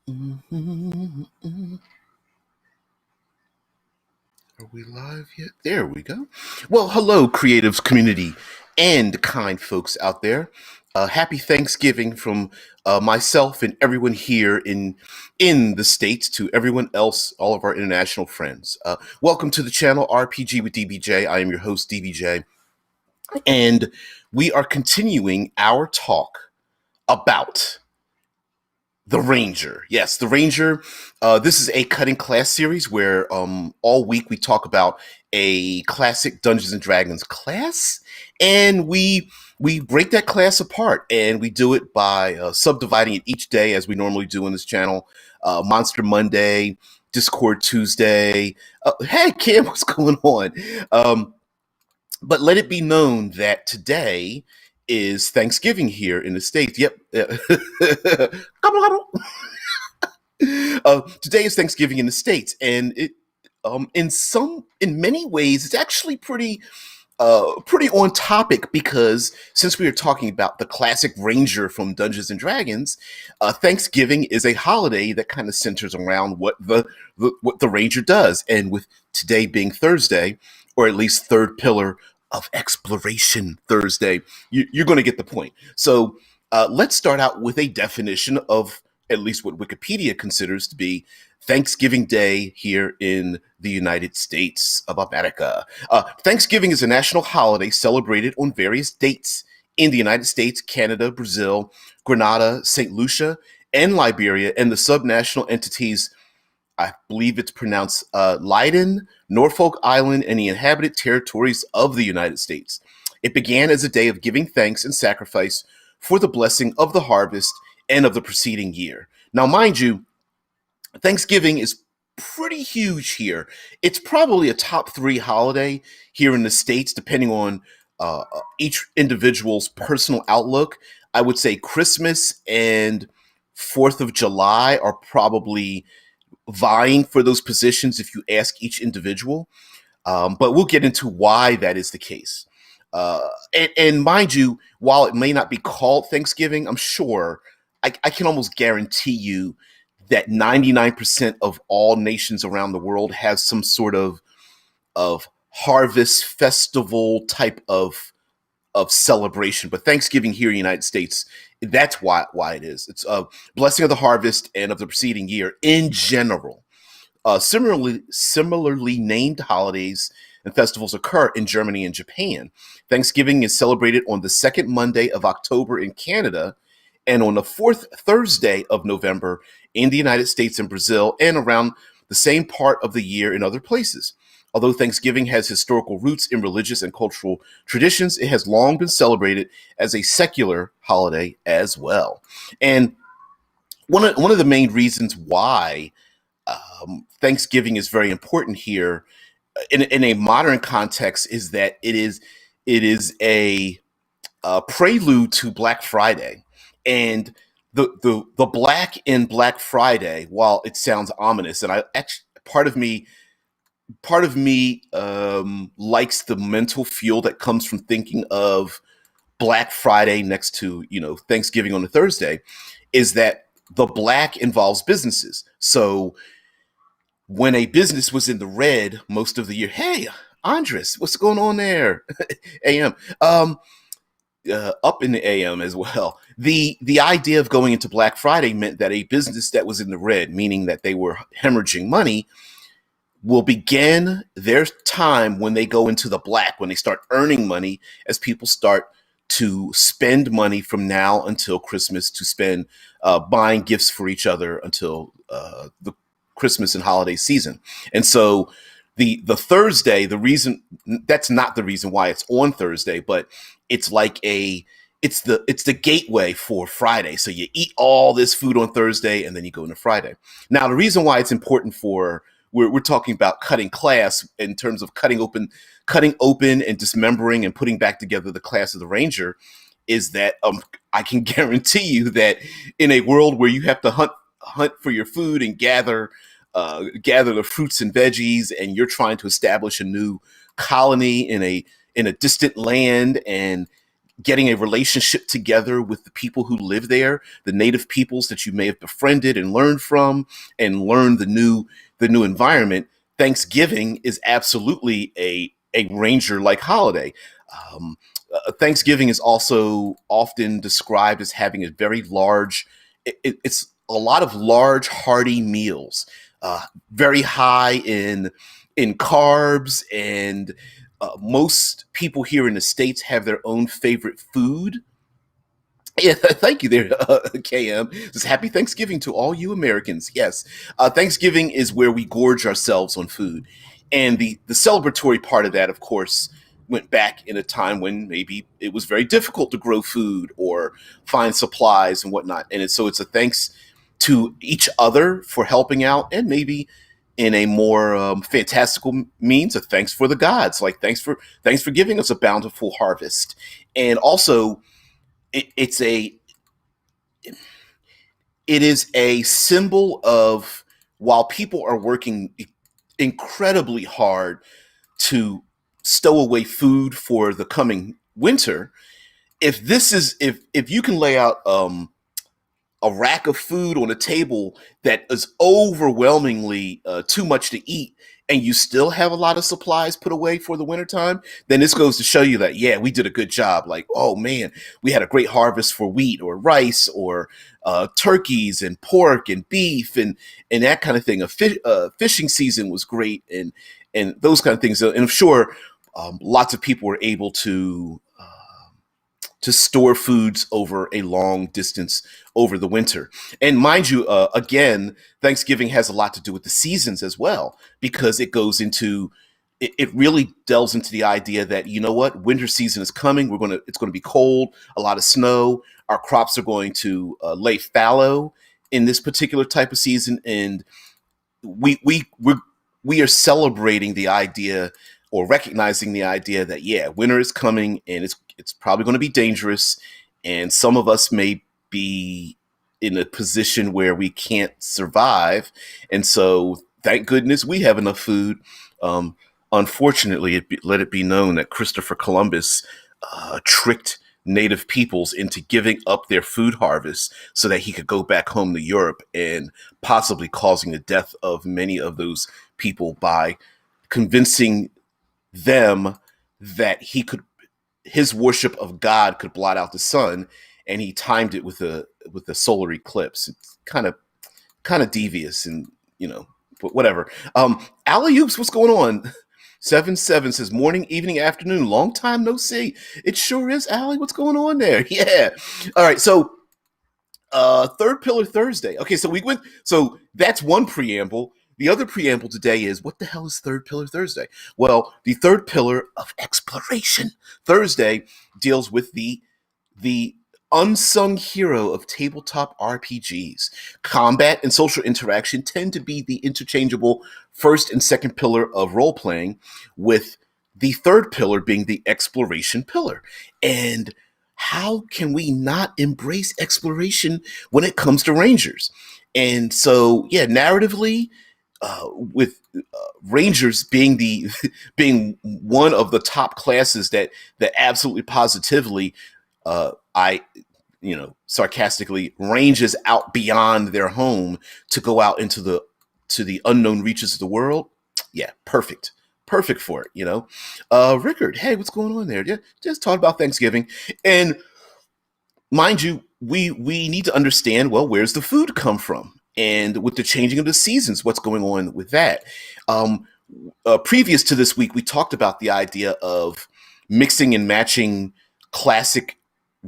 Mhm. Are we live yet? There we go. Well, hello, creatives community and kind folks out there. Happy Thanksgiving from myself and everyone here in the States to everyone else, all of our international friends. Welcome to the channel RPG with DBJ. I am your host, DBJ, and we are continuing our talk about the Ranger. Yes, the Ranger. This is a cutting class series where all week we talk about a classic Dungeons and Dragons class, and we break that class apart, and we do it by subdividing it each day as we normally do on this channel. Monster Monday, Discord Tuesday. Hey, Cam, what's going on? But let it be known that today is Thanksgiving here in the States. Yep. Today is Thanksgiving in the States, and in many ways, it's actually pretty on topic because since we are talking about the classic Ranger from Dungeons and Dragons, Thanksgiving is a holiday that kind of centers around what the Ranger does, and with today being Thursday, or at least third pillar of exploration Thursday, you're going to get the point. So let's start out with a definition of at least what Wikipedia considers to be Thanksgiving Day here in the United States of America. Thanksgiving is a national holiday celebrated on various dates in the United States, Canada, Brazil, Grenada, St. Lucia, and Liberia, and the subnational entities, I believe it's pronounced Leiden, Norfolk Island, and the inhabited territories of the United States. It began as a day of giving thanks and sacrifice for the blessing of the harvest and of the preceding year. Now, mind you, Thanksgiving is pretty huge here. It's probably a top three holiday here in the States, depending on each individual's personal outlook. I would say Christmas and 4th of July are probably vying for those positions if you ask each individual. But we'll get into why that is the case. And mind you, while it may not be called Thanksgiving, I'm sure I can almost guarantee you that 99% of all nations around the world have some sort of harvest festival type of celebration. But Thanksgiving here in the United States, that's why it is. It's a blessing of the harvest and of the preceding year in general. Similarly named holidays and festivals occur in Germany and Japan. Thanksgiving is celebrated on the second Monday of October in Canada and on the fourth Thursday of November in the United States and Brazil, and around the same part of the year in other places. Although Thanksgiving has historical roots in religious and cultural traditions, it has long been celebrated as a secular holiday as well. And one of the main reasons why Thanksgiving is very important here in a modern context is that it is a prelude to Black Friday, and the black in Black Friday, while it sounds ominous, and I actually part of me likes the mental fuel that comes from thinking of Black Friday next to Thanksgiving on a Thursday, is that the black involves businesses. So when a business was in the red most of the year, hey, Andres, what's going on there? AM. Up in the AM as well. The idea of going into Black Friday meant that a business that was in the red, meaning that they were hemorrhaging money, will begin their time when they go into the black, when they start earning money, as people start to spend money from now until Christmas, to spend buying gifts for each other until the Christmas and holiday season. And so the Thursday, the reason that's not the reason why it's on Thursday, but it's like it's the gateway for Friday. So you eat all this food on Thursday and then you go into Friday. Now, the reason why it's important for we're talking about cutting class in terms of cutting open and dismembering and putting back together the class of the Ranger is that I can guarantee you that in a world where you have to hunt for your food and gather the fruits and veggies, and you're trying to establish a new colony in a distant land, and getting a relationship together with the people who live there, the native peoples that you may have befriended and learned from, and learn the new environment. Thanksgiving is absolutely a ranger like holiday. Um, Thanksgiving is also often described as having a very large. It's a lot of large, hearty meals, very high in carbs, and most people here in the States have their own favorite food. Yeah, thank you there, KM. Just happy Thanksgiving to all you Americans. Yes, Thanksgiving is where we gorge ourselves on food, and the celebratory part of that, of course, went back in a time when maybe it was very difficult to grow food or find supplies and whatnot. And so it's a thanks to each other for helping out, and maybe in a more fantastical means, a thanks for the gods, like thanks for giving us a bountiful harvest, and also it's a it is a symbol of, while people are working incredibly hard to stow away food for the coming winter, if you can lay out a rack of food on a table that is overwhelmingly too much to eat, and you still have a lot of supplies put away for the wintertime, then this goes to show you that, yeah, we did a good job. Like, oh man, we had a great harvest for wheat or rice or turkeys and pork and beef and that kind of thing. Fishing season was great, and those kind of things. And I'm sure lots of people were able to store foods over a long distance over the winter. And mind you, again, Thanksgiving has a lot to do with the seasons as well, because it really delves into the idea that, you know what, winter season is coming. It's going to be cold, a lot of snow. Our crops are going to lay fallow in this particular type of season, and we we are celebrating the idea, or recognizing the idea that, yeah, winter is coming, and it's probably going to be dangerous, and some of us may be in a position where we can't survive, and so thank goodness we have enough food. Unfortunately, let it be known that Christopher Columbus tricked native peoples into giving up their food harvest so that he could go back home to Europe, and possibly causing the death of many of those people by convincing them that his worship of God could blot out the sun, and he timed it with a solar eclipse. It's kind of devious, and but whatever. Alley oops, what's going on? 7-7 says, morning, evening, afternoon, long time no see. It sure is, Allie. What's going on there? Yeah. All right. So, third pillar Thursday. Okay. So that's one preamble. The other preamble today is, what the hell is third pillar Thursday? Well, the third pillar of exploration Thursday deals with the unsung hero of tabletop RPGs. Combat and social interaction tend to be the interchangeable first and second pillar of role playing, with the third pillar being the exploration pillar. And how can we not embrace exploration when it comes to Rangers? And so, yeah, narratively, with Rangers being being one of the top classes that absolutely positively, I sarcastically, ranges out beyond their home to go out into the unknown reaches of the world. Yeah, perfect for it. Rickard, hey, what's going on there? Just talk about Thanksgiving, and mind you, we need to understand, well, where's the food come from, and with the changing of the seasons, what's going on with that. Um, Previous to this week, we talked about the idea of mixing and matching classic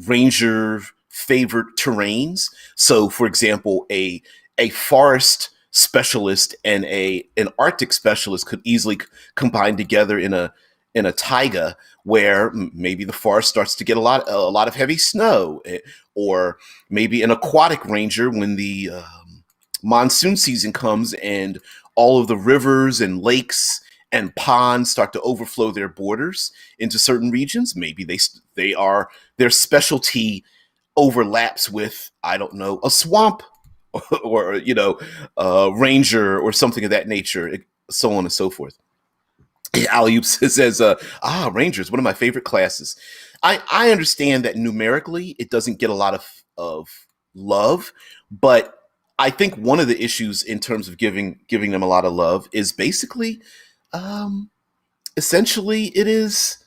ranger favored terrains. So, for example, a forest specialist and an Arctic specialist could easily combine together in a taiga, where maybe the forest starts to get a lot of heavy snow, or maybe an aquatic ranger when the monsoon season comes and all of the rivers and lakes and ponds start to overflow their borders into certain regions. Maybe their specialty overlaps with, I don't know, a swamp or a ranger or something of that nature, so on and so forth. Alley says, Rangers, one of my favorite classes. I understand that numerically it doesn't get a lot of love, but I think one of the issues in terms of giving them a lot of love is basically, um, essentially, it is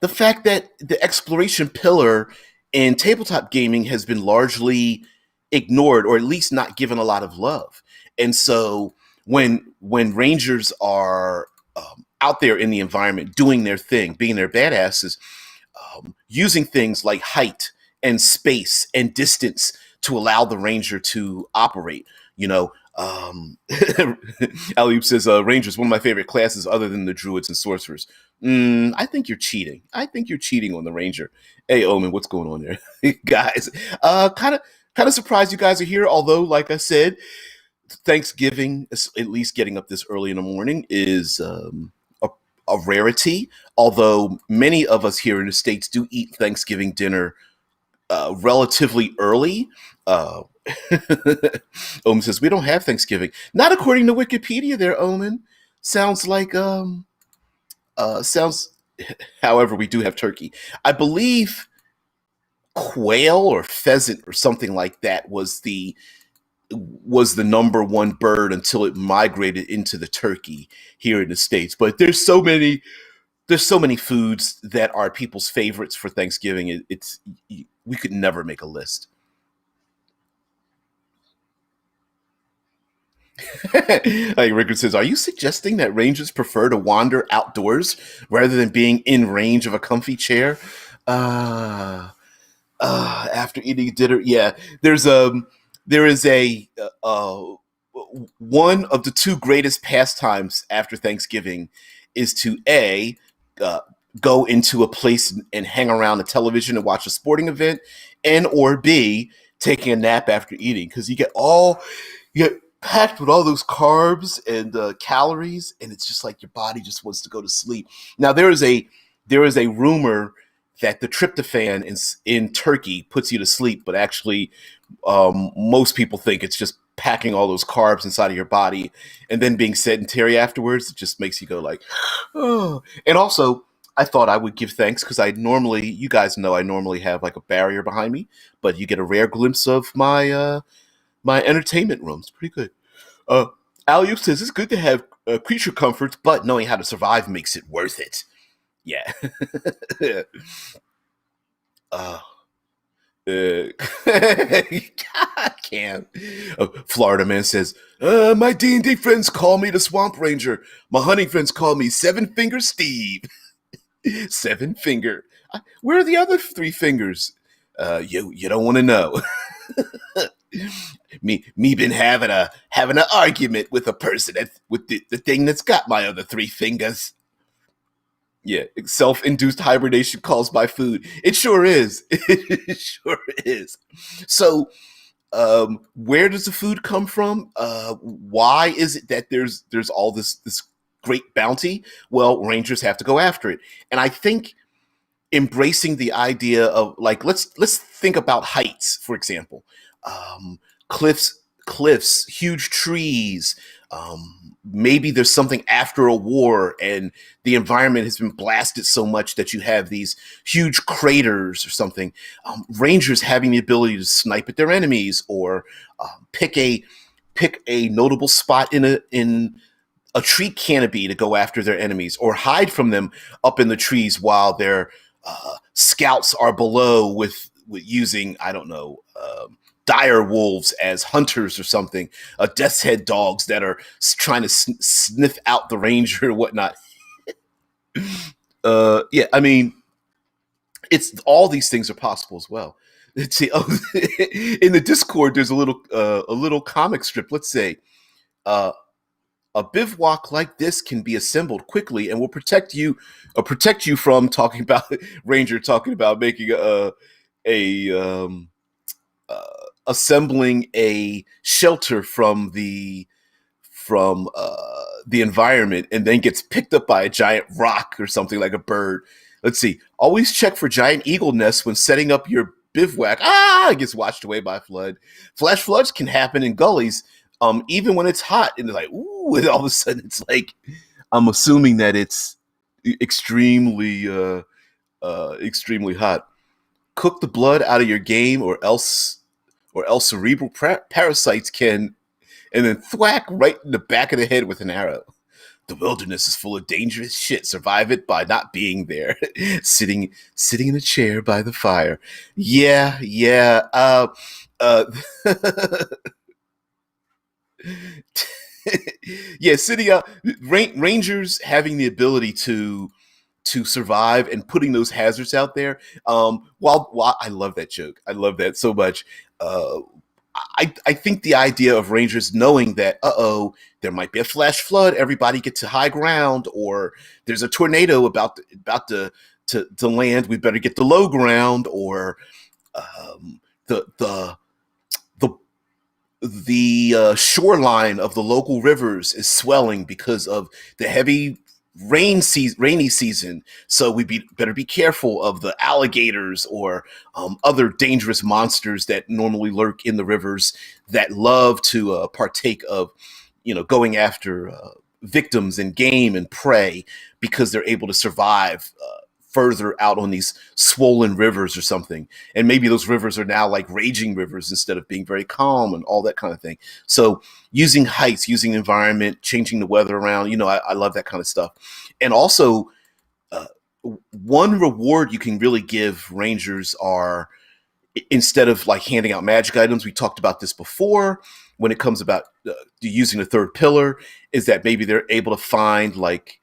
the fact that the exploration pillar in tabletop gaming has been largely ignored, or at least not given a lot of love. And so when rangers are out there in the environment doing their thing, being their badasses, using things like height and space and distance to allow the ranger to operate. You know, Aliub says, Rangers, one of my favorite classes other than the druids and sorcerers. I think you're cheating. I think you're cheating on the ranger. Hey, Omen, what's going on there? Guys, kind of surprised you guys are here. Although, like I said, Thanksgiving, at least getting up this early in the morning, is a rarity. Although many of us here in the States do eat Thanksgiving dinner relatively early. Omen says, we don't have Thanksgiving. Not according to Wikipedia there, Omen. Sounds like, sounds, however, we do have turkey. I believe quail or pheasant or something like that was the number one bird until it migrated into the turkey here in the States. But there's so many foods that are people's favorites for Thanksgiving. It's we could never make a list. Like Rickard says, are you suggesting that rangers prefer to wander outdoors rather than being in range of a comfy chair? Uh, After eating dinner, yeah. There is a one of the two greatest pastimes after Thanksgiving is to uh, go into a place and hang around the television and watch a sporting event, and or b taking a nap after eating, because you get packed with all those carbs and calories, and it's just like your body just wants to go to sleep. Now there is a rumor that the tryptophan in turkey puts you to sleep, but actually, most people think it's just packing all those carbs inside of your body and then being sedentary afterwards. It just makes you go like, oh. And also, I thought I would give thanks because you guys know, I normally have like a barrier behind me, but you get a rare glimpse of my entertainment room. It's pretty good. Uh, Aliu says it's good to have creature comforts, but knowing how to survive makes it worth it. Yeah. uh, I can't. Florida man says, my D&D friends call me the Swamp Ranger. My hunting friends call me Seven Finger Steve. Seven Finger. Where are the other three fingers? You don't want to know. Me been having an argument with a person with the thing that's got my other three fingers. Yeah, self-induced hibernation calls by food. It sure is. It sure is. So, where does the food come from? Why is it that there's all this great bounty? Well, rangers have to go after it, and I think embracing the idea of, like, let's think about heights, for example. um, cliffs, huge trees. Maybe there's something after a war and the environment has been blasted so much that you have these huge craters or something. Rangers having the ability to snipe at their enemies, or pick a notable spot in a tree canopy to go after their enemies, or hide from them up in the trees while their scouts are below with using, I don't know, dire wolves as hunters or something, death's head dogs that are trying to sniff out the ranger and whatnot. Yeah, I mean, it's all these things are possible as well. Let's see. Oh, in the Discord, there's a little comic strip. Let's say, uh, a bivouac like this can be assembled quickly and will protect you from talking about Ranger talking about making a uh, assembling a shelter from the environment, and then gets picked up by a giant rock or something like a bird. Let's see. Always check for giant eagle nests when setting up your bivouac. It gets washed away by flood. Flash floods can happen in gullies, even when it's hot, and it's like, ooh, and all of a sudden it's like, I'm assuming that it's extremely extremely hot. Cook the blood out of your game, or else cerebral parasites can, and then thwack right in the back of the head with an arrow. The wilderness is full of dangerous shit. Survive it by not being there. Sitting in a chair by the fire. Yeah, yeah. Uh, yeah, sitting out. Rangers having the ability to survive and putting those hazards out there. While I love that joke, I love that so much. Uh, I think the idea of Rangers knowing that, there might be a flash flood, everybody get to high ground, or there's a tornado about to land, we better get to low ground, or um, the the the the shoreline of the local rivers is swelling because of the heavy rainy season. So better be careful of the alligators or other dangerous monsters that normally lurk in the rivers that love to partake of, going after victims and game and prey because they're able to survive further out on these swollen rivers or something. And maybe those rivers are now like raging rivers instead of being very calm and all that kind of thing. So using heights, using environment, changing the weather around, I love that kind of stuff. And also, uh, one reward you can really give rangers are, instead of like handing out magic items, we talked about this before, when it comes about using the third pillar, is that maybe they're able to find like,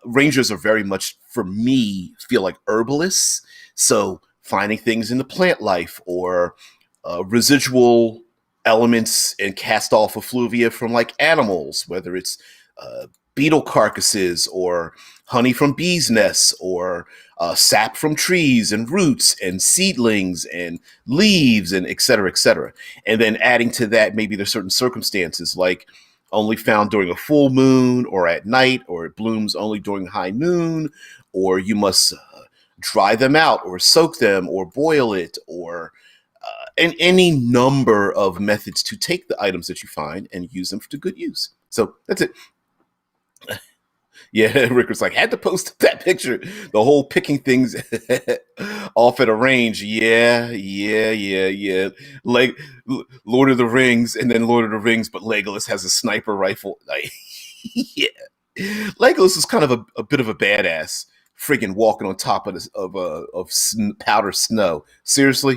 rangers are very much, for me, feel like herbalists. So finding things in the plant life, or residual elements and cast off effluvia from like animals, whether it's uh, beetle carcasses, or honey from bees' nests, or sap from trees and roots and seedlings and leaves, and et cetera, et cetera. And then adding to that, maybe there's certain circumstances like only found during a full moon or at night, or it blooms only during high noon, or you must dry them out or soak them or boil it, or and any number of methods to take the items that you find and use them to good use. So that's it. Yeah, Rick was like, had to post that picture. The whole picking things off at a range. Yeah, yeah, yeah, yeah. Like Lord of the Rings, and then Lord of the Rings, but Legolas has a sniper rifle. Like, yeah, Legolas is kind of a bit of a badass, friggin' walking on top of this of powder snow. Seriously.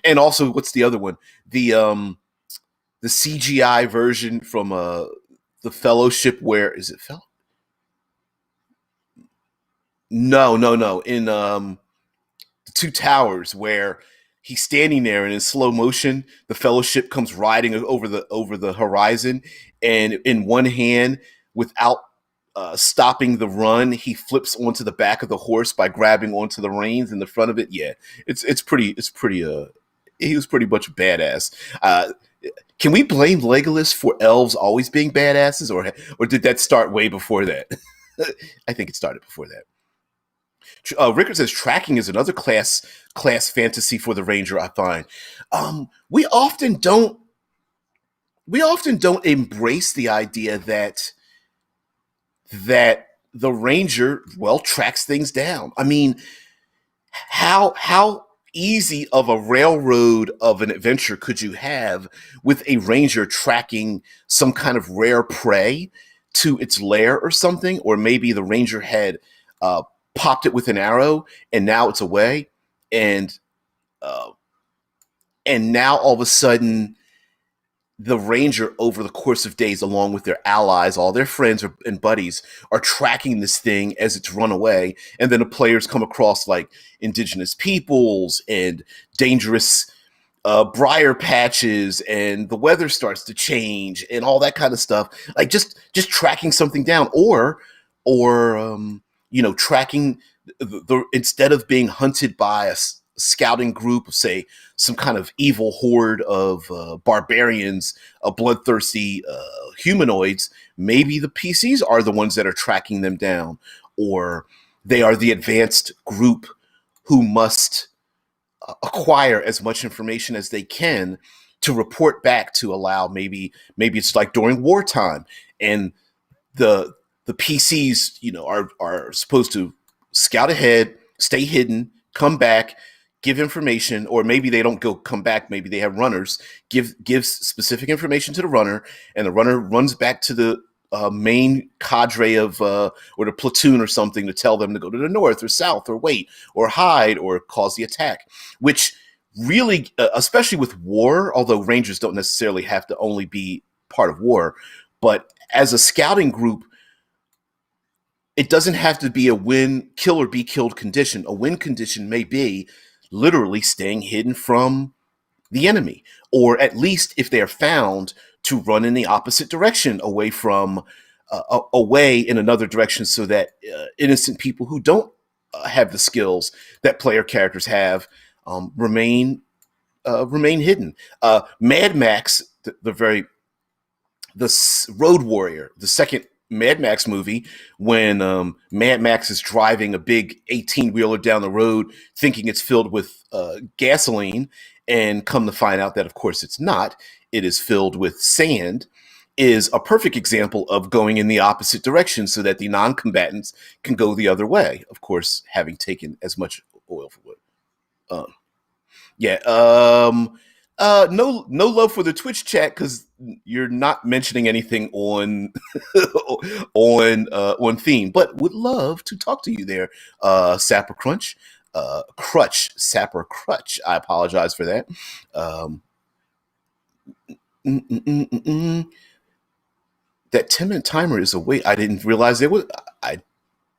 And also, what's the other one? The CGI version from the Fellowship. Where is it? No, no, no. In the Two Towers, where he's standing there, and in slow motion, the Fellowship comes riding over the horizon, and in one hand, without stopping the run, he flips onto the back of the horse by grabbing onto the reins in the front of it. Yeah, it's pretty. He was pretty much a badass. Can we blame Legolas for elves always being badasses, or did that start way before that? I think it started before that. Rickard says tracking is another class fantasy for the ranger. I find we often don't embrace the idea that the ranger, well, tracks things down. I mean, how easy of a railroad of an adventure could you have with a ranger tracking some kind of rare prey to its lair or something, or maybe the ranger had uh, popped it with an arrow and now it's away, and uh, and now all of a sudden the ranger, over the course of days, along with their allies, all their friends and buddies, are tracking this thing as it's run away. And then the players come across like indigenous peoples and dangerous briar patches, and the weather starts to change and all that kind of stuff. Like just tracking something down, or tracking instead of being hunted by a scouting group of, say, some kind of evil horde of barbarians, bloodthirsty humanoids. Maybe the PCs are the ones that are tracking them down, or they are the advanced group who must acquire as much information as they can to report back, to allow, maybe it's like during wartime, and the the PCs, are supposed to scout ahead, stay hidden, come back, give information, or maybe they don't go come back. Maybe they have runners gives specific information to the runner, and the runner runs back to the main cadre of or the platoon or something to tell them to go to the north or south or wait or hide or cause the attack. Which really, especially with war, although Rangers don't necessarily have to only be part of war, but as a scouting group, it doesn't have to be a win, kill or be killed condition. A win condition may be literally staying hidden from the enemy, or at least if they are found, to run in the opposite direction, away from, away in another direction, so that innocent people who don't have the skills that player characters have remain hidden. Mad Max, the Road Warrior, the second Mad Max movie, when Mad Max is driving a big 18-wheeler down the road thinking it's filled with gasoline, and come to find out that, of course, it's not. It is filled with sand, is a perfect example of going in the opposite direction so that the non-combatants can go the other way, of course, having taken as much oil for wood. Yeah. No love for the Twitch chat because you're not mentioning anything on on theme, but would love to talk to you there, Sapper Crunch, Sapper Crutch. I apologize for that. That 10-minute timer is a wait. I didn't realize it was. I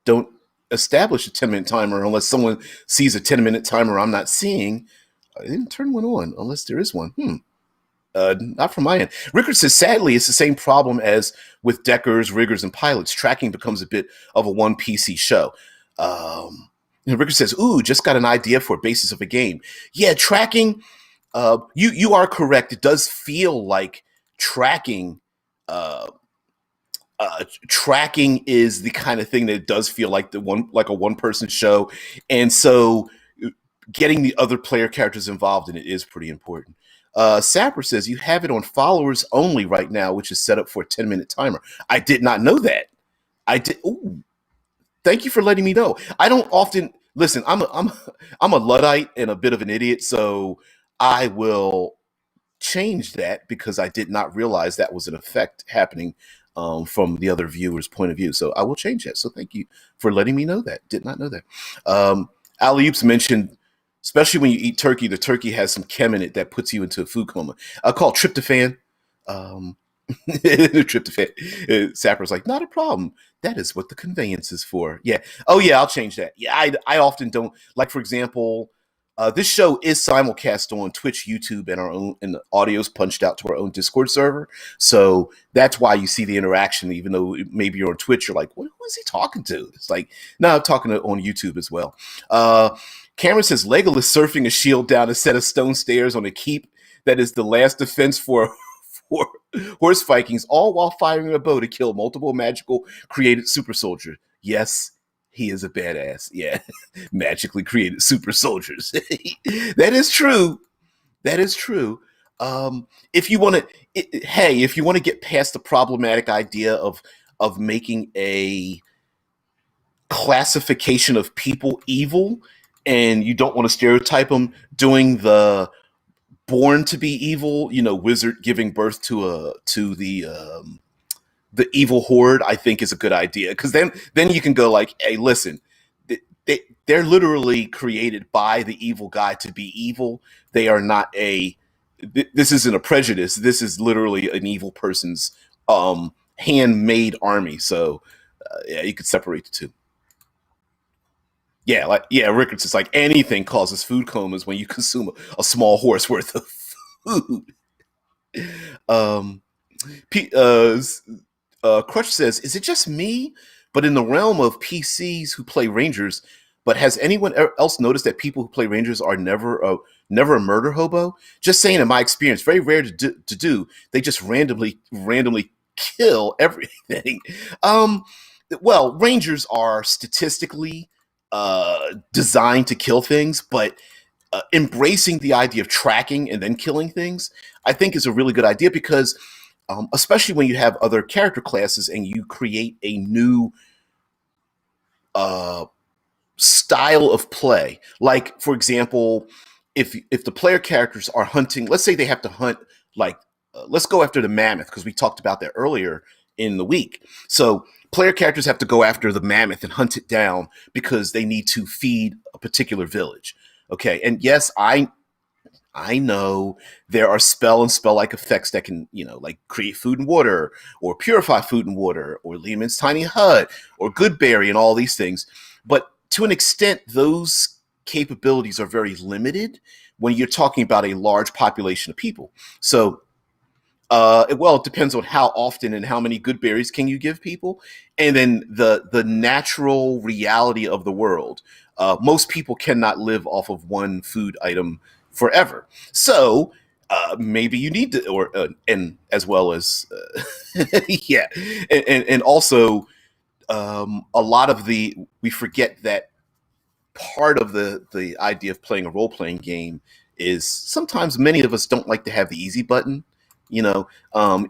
don't establish a 10-minute timer unless someone sees a 10-minute timer I'm not seeing. I didn't turn one on unless there is one. Not from my end. Rickard says, sadly, it's the same problem as with deckers, riggers, and pilots. Tracking becomes a bit of a one PC show. Rickard says, ooh, just got an idea for a basis of a game. Yeah, tracking, you are correct. It does feel like tracking tracking is the kind of thing that does feel like a one-person show. And so getting the other player characters involved in it is pretty important. Sapper says, you have it on followers only right now, which is set up for a 10-minute timer. I did not know that. I did. Ooh, thank you for letting me know. I don't often listen. I'm a Luddite and a bit of an idiot, so I will change that because I did not realize that was an effect happening from the other viewer's point of view. So I will change that. So thank you for letting me know that. Did not know that. Alley-oops mentioned, especially when you eat turkey, the turkey has some chem in it that puts you into a food coma. I call tryptophan. Tryptophan. Sapper's like, not a problem. That is what the conveyance is for. Yeah. Oh yeah, I'll change that. Yeah, I often don't, like, for example, this show is simulcast on Twitch, YouTube, and the audio's punched out to our own Discord server. So that's why you see the interaction, even though maybe you're on Twitch, you're like, who is he talking to? It's like, no, I'm talking on YouTube as well. Cameron says, Legolas surfing a shield down a set of stone stairs on a keep that is the last defense for horse Vikings, all while firing a bow to kill multiple magical created super soldiers. Yes, he is a badass. Yeah, magically created super soldiers. That is true. That is true. If you want to get past the problematic idea of making a classification of people evil, and you don't want to stereotype them, doing the born to be evil, wizard giving birth to the evil horde, I think is a good idea, because then you can go like, hey, listen, they're literally created by the evil guy to be evil. They are not this isn't a prejudice. This is literally an evil person's handmade army. So yeah, you could separate the two. Yeah, Rickards is like, anything causes food comas when you consume a small horse worth of food. Crush says, is it just me? But in the realm of PCs who play Rangers, but has anyone else noticed that people who play Rangers are never a murder hobo? Just saying, in my experience, very rare to do. They just randomly kill everything. Well, Rangers are statistically designed to kill things, but embracing the idea of tracking and then killing things, I think, is a really good idea, because especially when you have other character classes and you create a new uh, style of play. Like, for example, if the player characters are hunting, let's say they have to hunt, like, let's go after the mammoth because we talked about that earlier in the week. So player characters have to go after the mammoth and hunt it down because they need to feed a particular village. Okay, and yes, I know there are spell and spell like effects that can, like create food and water, or purify food and water, or Lehman's tiny hut, or Goodberry, and all these things. But to an extent, those capabilities are very limited when you're talking about a large population of people. So well, it depends on how often and how many good berries can you give people, and then the natural reality of the world. Most people cannot live off of one food item forever, so maybe you need to, or and as well as yeah, and also a lot of the we forget that part of the idea of playing a role playing game is sometimes many of us don't like to have the easy button,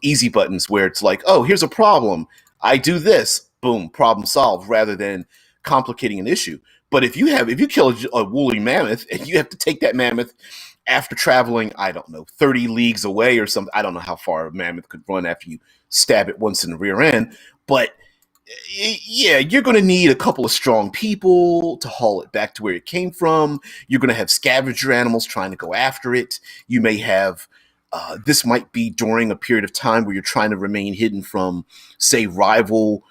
easy buttons where it's like, oh, here's a problem, I do this, boom, problem solved, rather than complicating an issue. But if you kill a woolly mammoth and you have to take that mammoth after traveling, I don't know, 30 leagues away or something. I don't know how far a mammoth could run after you stab it once in the rear end, but yeah, you're going to need a couple of strong people to haul it back to where it came from. You're going to have scavenger animals trying to go after it. You may have, this might be during a period of time where you're trying to remain hidden from, say, rival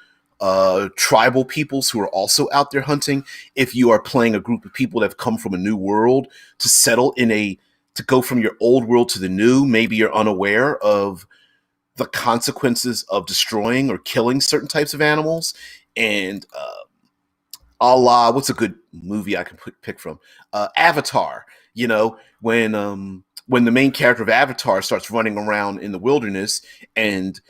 tribal peoples who are also out there hunting. If you are playing a group of people that have come from a new world to settle to go from your old world to the new, maybe you're unaware of the consequences of destroying or killing certain types of animals. And a la, what's a good movie I can pick from? Avatar. When the main character of Avatar starts running around in the wilderness and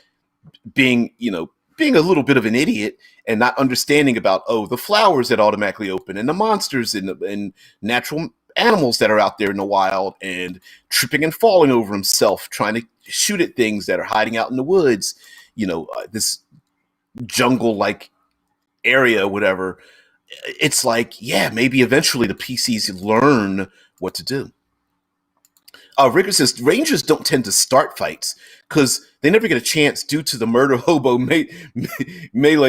being you know being a little bit of an idiot and not understanding about, oh, the flowers that automatically open and the monsters and natural animals that are out there in the wild, and tripping and falling over himself trying to shoot at things that are hiding out in the woods, this jungle like area, whatever. It's like, yeah, maybe eventually the PCs learn what to do. Ricker says Rangers don't tend to start fights because they never get a chance due to the murder hobo melee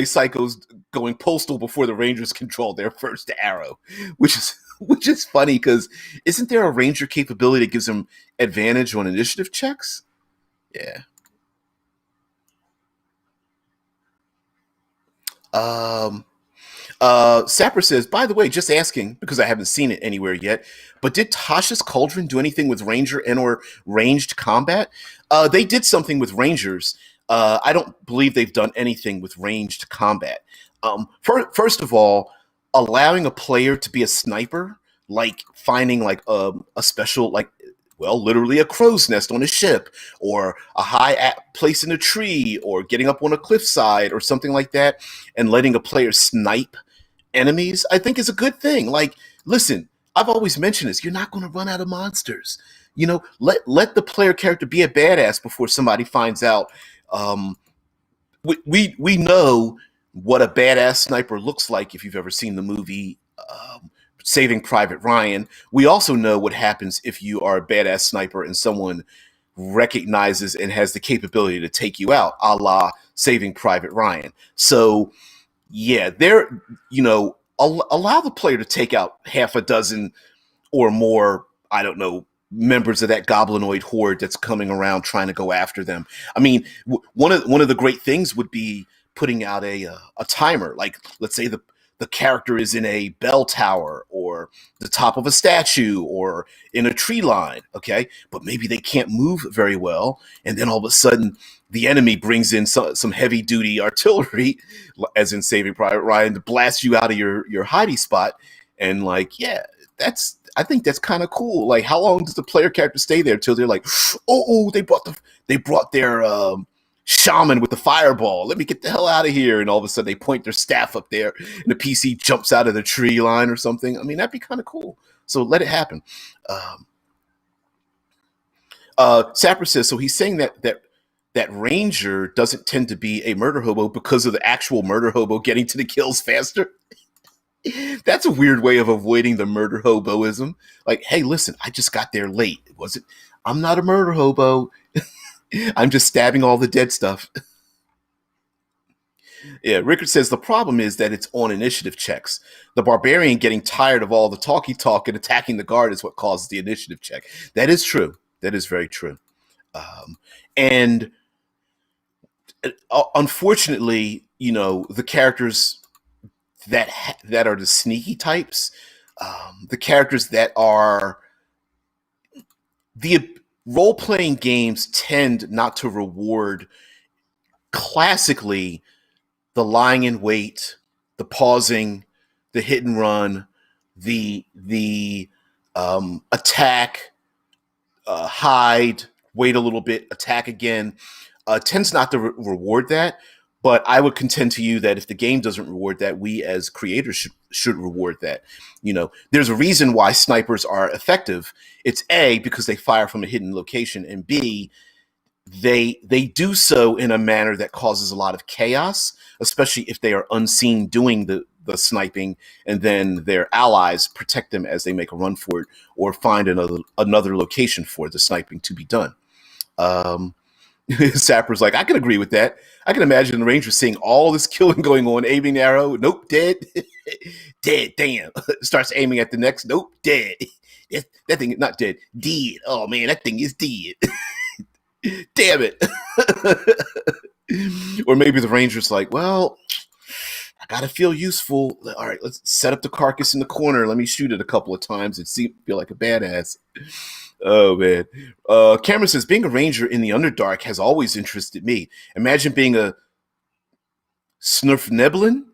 psychos going postal before the Rangers can draw their first arrow, which is funny because isn't there a Ranger capability that gives them advantage on initiative checks? Yeah. Um, Sapper says, by the way, just asking because I haven't seen it anywhere yet, but did Tasha's Cauldron do anything with Ranger and or ranged combat? They did something with Rangers. I don't believe they've done anything with ranged combat. First of all, allowing a player to be a sniper, like finding like a special, like, well, literally a crow's nest on a ship, or a place in a tree, or getting up on a cliffside, or something like that, and letting a player snipe enemies, I think is a good thing. Like, listen, I've always mentioned this. You're not going to run out of monsters. Let the player character be a badass before somebody finds out. Um, we know what a badass sniper looks like if you've ever seen the movie Saving Private Ryan. We also know what happens if you are a badass sniper and someone recognizes and has the capability to take you out, a la Saving Private Ryan. So yeah, allow the player to take out half a dozen or more, I don't know, members of that goblinoid horde that's coming around trying to go after them. I mean, one of the great things would be putting out a timer. Like, let's say the character is in a bell tower or the top of a statue or in a tree line, okay? But maybe they can't move very well, and then all of a sudden the enemy brings in some heavy duty artillery, as in Saving Private Ryan, to blast you out of your hiding spot. And like, yeah, I think that's kind of cool. Like, how long does the player character stay there till they're like, oh, they brought their shaman with the fireball. Let me get the hell out of here. And all of a sudden they point their staff up there and the PC jumps out of the tree line or something. I mean, that'd be kind of cool. So let it happen. Sapper says, so he's saying that that ranger doesn't tend to be a murder hobo because of the actual murder hobo getting to the kills faster. That's a weird way of avoiding the murder hoboism. Like, hey, listen, I just got there late. Was it? I'm not a murder hobo. I'm just stabbing all the dead stuff. Yeah, Rickard says the problem is that it's on initiative checks. The barbarian getting tired of all the talky talk and attacking the guard is what causes the initiative check. That is true. That is very true. And unfortunately, the characters that are the sneaky types, the characters that are the role playing games tend not to reward classically the lying in wait, the pausing, the hit and run, the attack, hide, wait a little bit, attack again. Tends not to reward that. But I would contend to you that if the game doesn't reward that, we as creators should reward that. There's a reason why snipers are effective. It's A, because they fire from a hidden location, and B, they do so in a manner that causes a lot of chaos, especially if they are unseen doing the sniping, and then their allies protect them as they make a run for it or find another location for the sniping to be done. Sapper's like, I can agree with that. I can imagine the Ranger seeing all this killing going on, aiming the arrow. Nope, dead. Dead, damn. Starts aiming at the next. Nope, dead. That thing is not dead. Dead. Oh, man, that thing is dead. Damn it. Or maybe the Ranger's like, well, I gotta feel useful. All right, let's set up the carcass in the corner. Let me shoot it a couple of times and feel like a badass. Oh man. Cameron says being a ranger in the Underdark has always interested me. Imagine being a Snurfneblin,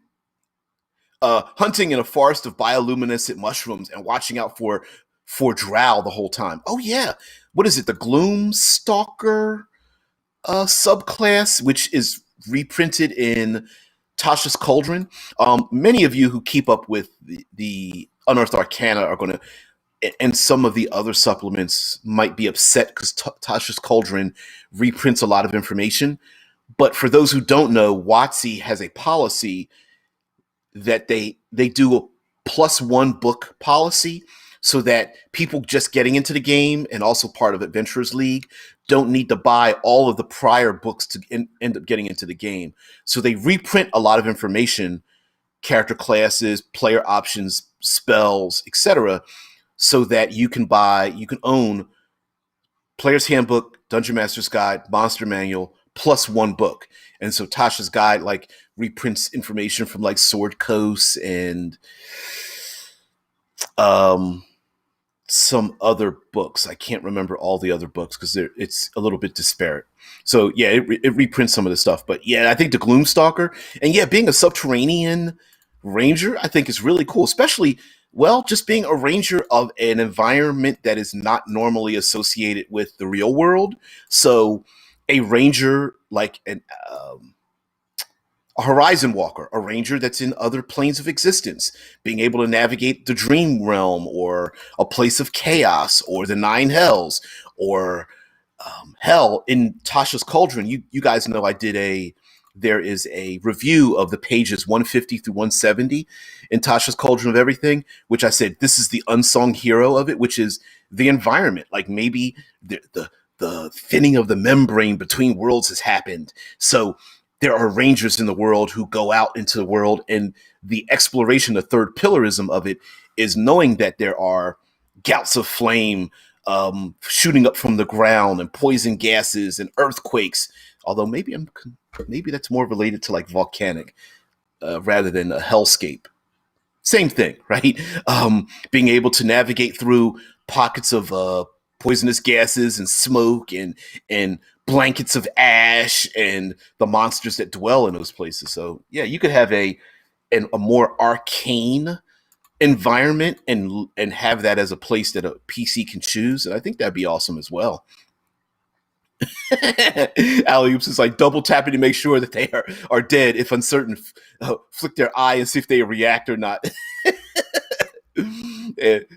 hunting in a forest of bioluminescent mushrooms and watching out for drow the whole time. Oh yeah. What is it? The Gloom Stalker subclass, which is reprinted in Tasha's Cauldron. Many of you who keep up with the Unearthed Arcana are going to, and some of the other supplements might be upset because Tasha's Cauldron reprints a lot of information. But for those who don't know, WotC has a policy that they do a +1 book policy, so that people just getting into the game and also part of Adventurers League don't need to buy all of the prior books to end up getting into the game. So they reprint a lot of information, character classes, player options, spells, etc., so that you can own Player's Handbook, Dungeon Master's Guide, Monster Manual, +1 book. And so Tasha's Guide reprints information from Sword Coast and some other books. I can't remember all the other books because it's a little bit disparate. So yeah, it reprints some of the stuff. But yeah, I think the Gloomstalker, and yeah, being a subterranean ranger, I think is really cool, especially just being a ranger of an environment that is not normally associated with the real world. So a ranger like a horizon walker, a ranger that's in other planes of existence, being able to navigate the dream realm or a place of chaos or the nine hells or hell in Tasha's Cauldron. You guys know there is a review of the pages 150 through 170 in Tasha's Cauldron of Everything, which I said this is the unsung hero of it, which is the environment. Like maybe the thinning of the membrane between worlds has happened. So there are rangers in the world who go out into the world, and the exploration, the third pillarism of it, is knowing that there are gouts of flame shooting up from the ground and poison gases and earthquakes. Although maybe that's more related to volcanic rather than a hellscape. Same thing, right? Being able to navigate through pockets of poisonous gases and smoke and blankets of ash and the monsters that dwell in those places. So yeah, you could have a more arcane environment and have that as a place that a PC can choose, and I think that'd be awesome as well. Alley-oops is double tapping to make sure that they are dead. If uncertain, flick their eye and see if they react or not.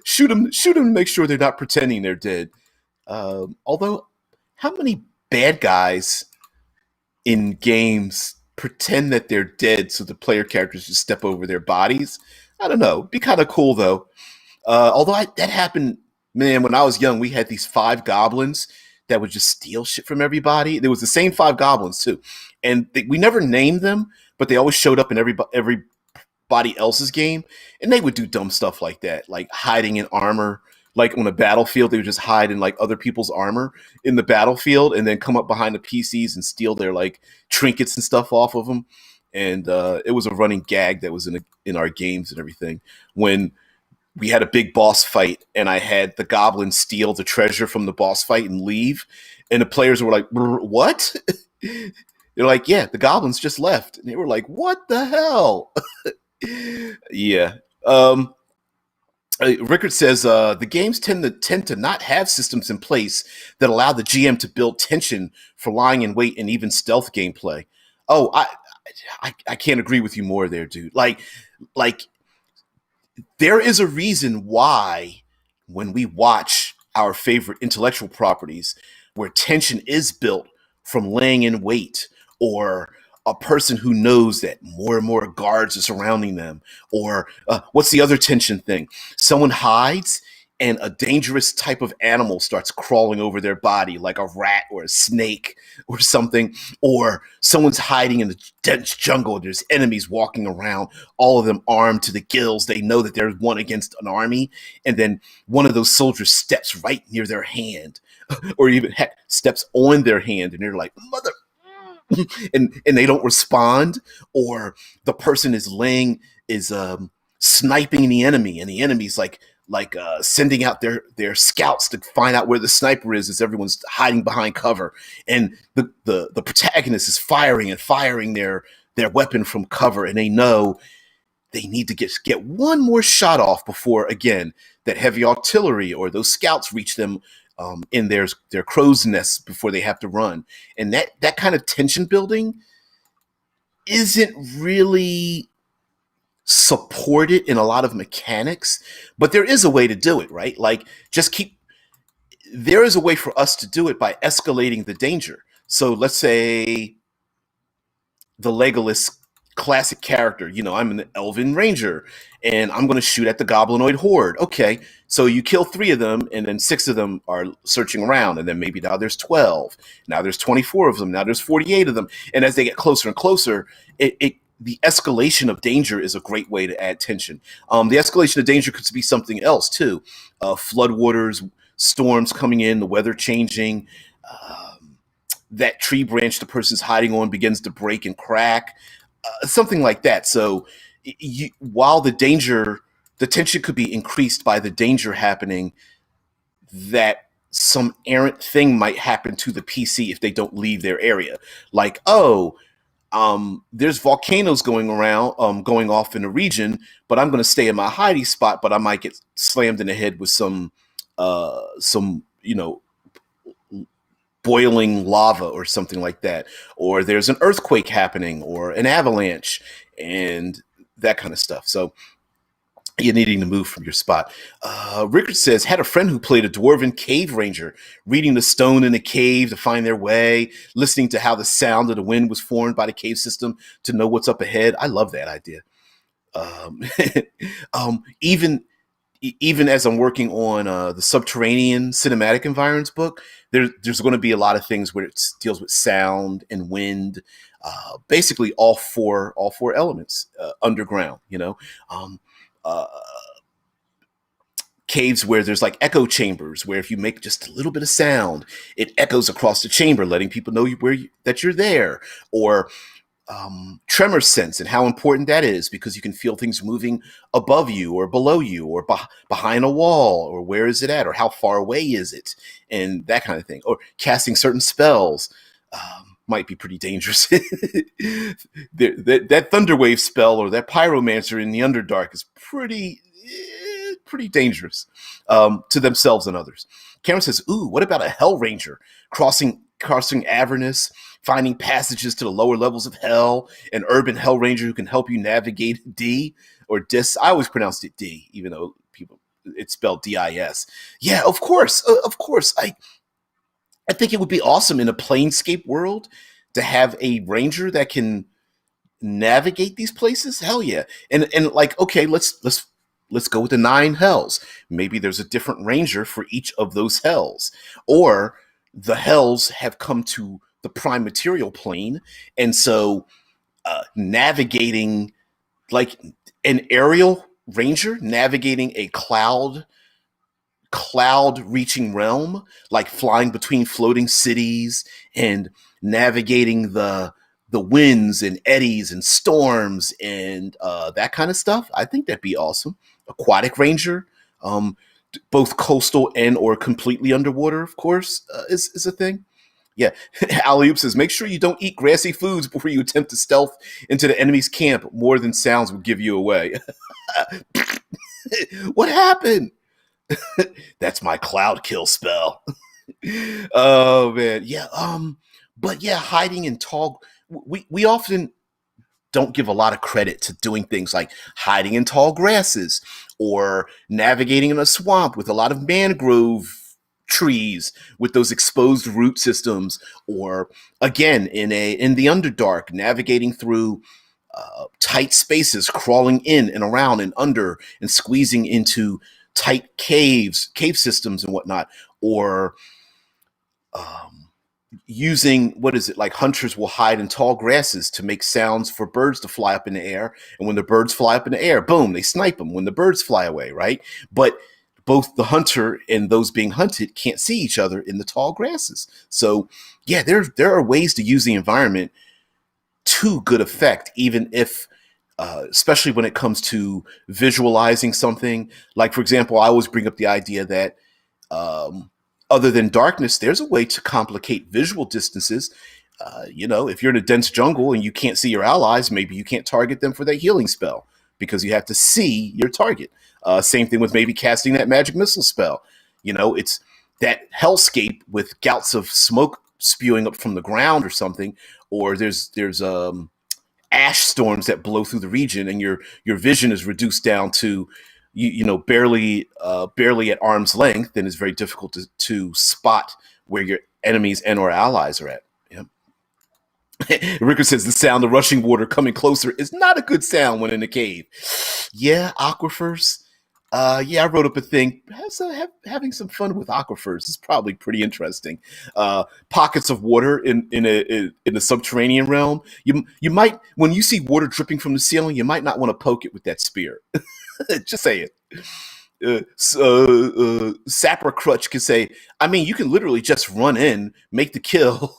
Shoot them to make sure they're not pretending they're dead. Although, how many bad guys in games pretend that they're dead so the player characters just step over their bodies. I don't know. Be kind of cool though. That happened, man, when I was young, we had these five goblins that would just steal shit from everybody. There was the same five goblins too, and we never named them, but they always showed up in everybody else's game, and they would do dumb stuff like that, like hiding in armor. Like on a battlefield, they would just hide in like other people's armor in the battlefield, and then come up behind the PCs and steal their like trinkets and stuff off of them. And it was a running gag that was in our games and everything. When we had a big boss fight, and I had the goblin steal the treasure from the boss fight and leave, and the players were like, "What?" They're like, "Yeah, the goblins just left," and they were like, "What the hell?" Yeah. Rickard says the games tend to not have systems in place that allow the GM to build tension for lying in wait and even stealth gameplay. Oh, I can't agree with you more there, dude. Like there is a reason why when we watch our favorite intellectual properties where tension is built from laying in wait, or a person who knows that more and more guards are surrounding them, or what's the other tension thing? Someone hides and a dangerous type of animal starts crawling over their body, like a rat or a snake or something, or someone's hiding in the dense jungle. There's enemies walking around, all of them armed to the gills. They know that there's one against an army, and then one of those soldiers steps right near their hand, or even heck, steps on their hand, and they're like, "Mother," and they don't respond, or the person is sniping the enemy, and the enemy's like sending out their scouts to find out where the sniper is as everyone's hiding behind cover, and the protagonist is firing and firing their weapon from cover, and they know they need to get one more shot off before, again, that heavy artillery or those scouts reach them in their crow's nests before they have to run. And that kind of tension building isn't really supported in a lot of mechanics, but there is a way to do it, right? Like, there is a way for us to do it by escalating the danger. So let's say the Legolas classic character, I'm an elven ranger, and I'm going to shoot at the goblinoid horde. Okay, so you kill 3 of them, and then 6 of them are searching around, and then maybe now there's 12, now there's 24 of them, now there's 48 of them, and as they get closer and closer, the escalation of danger is a great way to add tension. The escalation of danger could be something else too: floodwaters, storms coming in, the weather changing. That tree branch the person's hiding on begins to break and crack, something like that. So while the tension could be increased by the danger happening, that some errant thing might happen to the PC if they don't leave their area. Like, there's volcanoes going off in the region, but I'm going to stay in my hiding spot, but I might get slammed in the head with some boiling lava or something like that, or there's an earthquake happening or an avalanche and that kind of stuff. So you're needing to move from your spot. Rickard says, had a friend who played a dwarven cave ranger, reading the stone in a cave to find their way, listening to how the sound of the wind was formed by the cave system to know what's up ahead. I love that idea. Even as I'm working on the Subterranean Cinematic Environments book, there's going to be a lot of things where it deals with sound and wind, basically all four elements underground. Caves where there's like echo chambers, where if you make just a little bit of sound, it echoes across the chamber, letting people know that you're there, or tremor sense and how important that is, because you can feel things moving above you or below you or behind a wall, or where is it at, or how far away is it, and that kind of thing. Or casting certain spells might be pretty dangerous. That Thunderwave spell or that Pyromancer in the Underdark is pretty dangerous to themselves and others. Cameron says, ooh, what about a Hell Ranger crossing Avernus, finding passages to the lower levels of hell, an urban Hell Ranger who can help you navigate D or Dis. I always pronounced it D, even though it's spelled D-I-S. Yeah, of course. I think it would be awesome in a Planescape world to have a ranger that can navigate these places, hell yeah. And like, okay, let's go with the 9 hells. Maybe there's a different ranger for each of those hells, or the hells have come to the prime material plane, and so navigating, like an aerial ranger navigating a cloud reaching realm, like flying between floating cities and navigating the winds and eddies and storms and that kind of stuff. I think that'd be awesome. Aquatic ranger, um, both coastal and or completely underwater, of course, is a thing. Yeah, Alley Oop says, make sure you don't eat grassy foods before you attempt to stealth into the enemy's camp. More than sounds will give you away. What happened? That's my cloud kill spell. Oh man, yeah. But yeah, hiding in tall. We often don't give a lot of credit to doing things like hiding in tall grasses or navigating in a swamp with a lot of mangrove trees with those exposed root systems, or again in the underdark, navigating through tight spaces, crawling in and around and under and squeezing into tight cave systems and whatnot, or um, using, what is it, like hunters will hide in tall grasses to make sounds for birds to fly up in the air, and when the birds fly up in the air, boom, they snipe them when the birds fly away, right? But both the hunter and those being hunted can't see each other in the tall grasses. So yeah, there are ways to use the environment to good effect, even if especially when it comes to visualizing something. Like, for example, I always bring up the idea that um, other than darkness, there's a way to complicate visual distances. If you're in a dense jungle and you can't see your allies, maybe you can't target them for that healing spell because you have to see your target. Same thing with maybe casting that magic missile spell. It's that hellscape with gouts of smoke spewing up from the ground or something, or there's ash storms that blow through the region, and your vision is reduced down to barely at arm's length, and it's very difficult to spot where your enemies and or allies are at. Yeah. Ricker says the sound of rushing water coming closer is not a good sound when in a cave. Yeah, aquifers. Yeah, I wrote up a thing. Having some fun with aquifers is probably pretty interesting. Pockets of water in a subterranean realm. You might, when you see water dripping from the ceiling, you might not want to poke it with that spear. Just say it. Sapper Crutch can say, I mean, you can literally just run in, make the kill,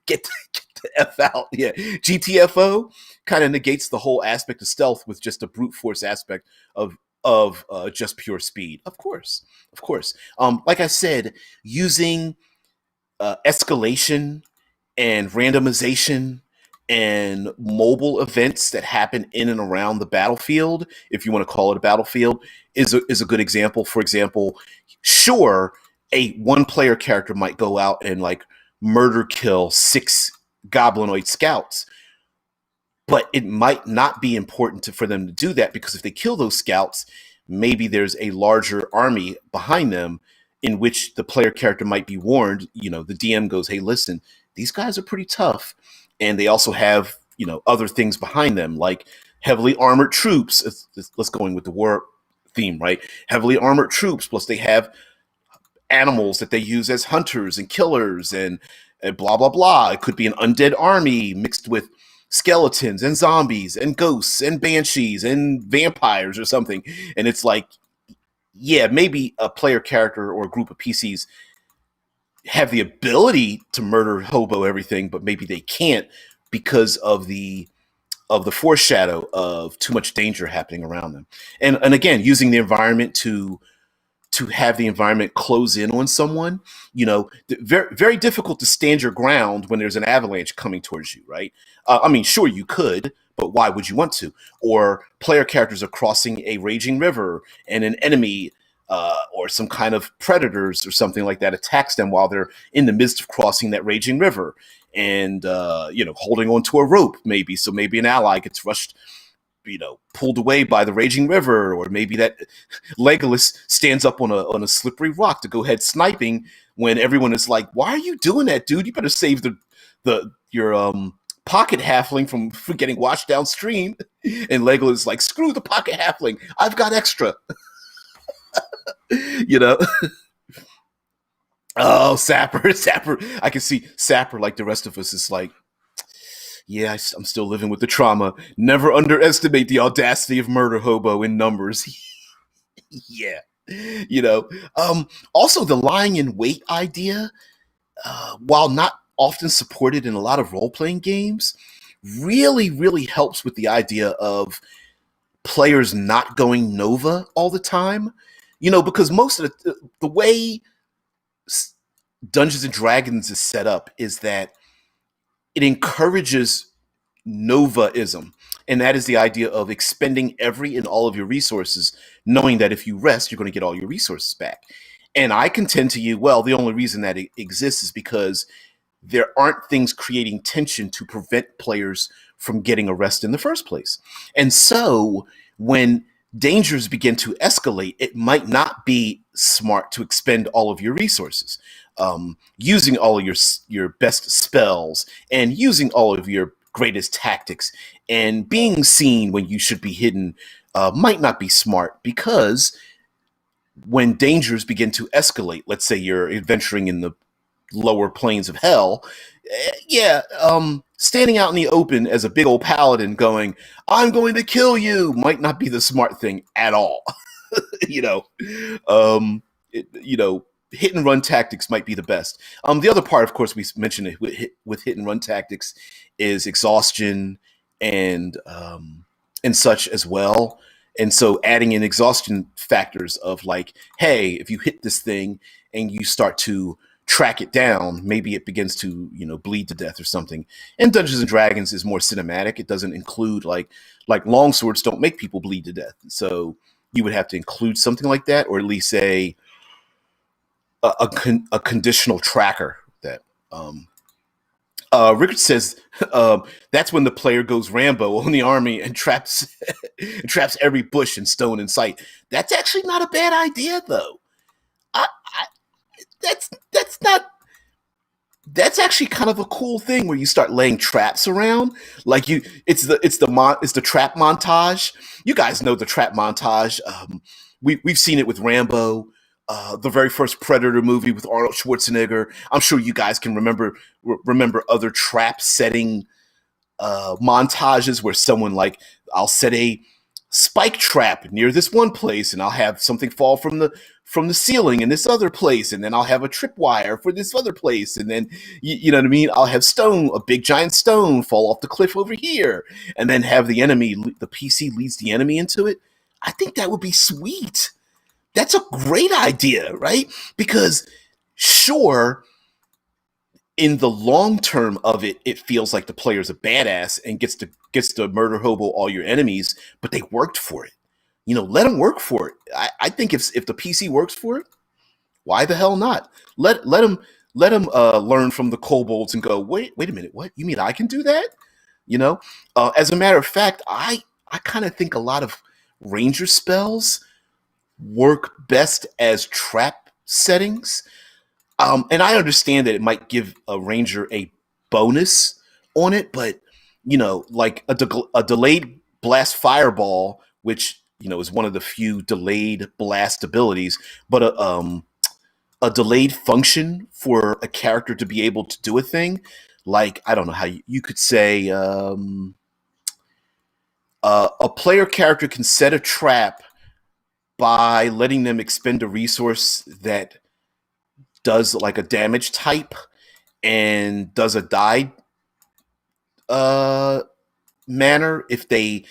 get the F out. Yeah. GTFO kind of negates the whole aspect of stealth with just a brute force aspect of just pure speed. Of course. Of course. Like I said, using escalation and randomization and mobile events that happen in and around the battlefield, if you want to call it a battlefield, is a good example. For example, sure, a one player character might go out and like murder kill 6 goblinoid scouts, but it might not be important for them to do that, because if they kill those scouts, maybe there's a larger army behind them in which the player character might be warned. The DM goes, hey, listen, these guys are pretty tough, and they also have other things behind them, like heavily armored troops. Let's go in with the war theme, right? Heavily armored troops, plus they have animals that they use as hunters and killers and blah blah blah. It could be an undead army mixed with skeletons and zombies and ghosts and banshees and vampires or something. And it's like, yeah, maybe a player character or a group of PCs have the ability to murder hobo everything, but maybe they can't because of the foreshadow of too much danger happening around them. And again, using the environment to have the environment close in on someone. Very, very difficult to stand your ground when there's an avalanche coming towards you, right? I mean, sure, you could, but why would you want to? Or player characters are crossing a raging river, and an enemy or some kind of predators or something like that attacks them while they're in the midst of crossing that raging river, and holding onto a rope, maybe. So maybe an ally gets rushed pulled away by the raging river, or maybe that Legolas stands up on a slippery rock to go ahead sniping when everyone is like, "Why are you doing that, dude? You better save the your pocket halfling from getting washed downstream." And Legolas is like, "Screw the pocket halfling, I've got extra." you know. Oh, Sapper. I can see Sapper, like the rest of us, is like, yeah, I'm still living with the trauma. Never underestimate the audacity of Murder Hobo in numbers. Yeah. You know, also the lying in wait idea, while not often supported in a lot of role playing games, really, really helps with the idea of players not going Nova all the time. Because most of the way Dungeons and Dragons is set up is that it encourages Novaism. And that is the idea of expending every and all of your resources, knowing that if you rest, you're going to get all your resources back. And I contend to you, well, the only reason that it exists is because there aren't things creating tension to prevent players from getting a rest in the first place. And so when dangers begin to escalate, it might not be smart to expend all of your resources. Using all of your best spells and using all of your greatest tactics and being seen when you should be hidden might not be smart, because when dangers begin to escalate, let's say you're adventuring in the lower planes of hell, standing out in the open as a big old paladin going, "I'm going to kill you," might not be the smart thing at all. you know, um, hit and run tactics might be the best. The other part, of course, we mentioned it with hit and run tactics is exhaustion and such as well. And so adding in exhaustion factors of like, hey, if you hit this thing and you start to track it down, maybe it begins to bleed to death or something. And Dungeons and Dragons is more cinematic. It doesn't include like longswords don't make people bleed to death. So you would have to include something like that, or at least a conditional tracker that Rickard says that's when the player goes Rambo on the army and traps every bush and stone in sight. That's actually not a bad idea, though. That's not. That's actually kind of a cool thing where you start laying traps around. Like it's the trap montage. You guys know the trap montage. We've seen it with Rambo. The very first Predator movie with Arnold Schwarzenegger. I'm sure you guys can remember other trap setting montages where someone like, I'll set a spike trap near this one place, and I'll have something fall from the ceiling in this other place, and then I'll have a tripwire for this other place, and then you know what I mean. I'll have a big giant stone fall off the cliff over here, and then have the PC leads the enemy into it. I think that would be sweet. That's a great idea, right? Because sure, in the long term of it, it feels like the player's a badass and gets to murder hobo all your enemies, but they worked for it. Let them work for it. I think if the PC works for it, why the hell not? Let them learn from the kobolds and go, wait a minute, what? You mean I can do that? As a matter of fact, I kind of think a lot of ranger spells work best as trap settings. And I understand that it might give a ranger a bonus on it, but like a delayed blast fireball, which is one of the few delayed blast abilities, but a delayed function for a character to be able to do a thing. Like, I don't know how you could say a player character can set a trap by letting them expend a resource that does like a damage type and does a die manner if the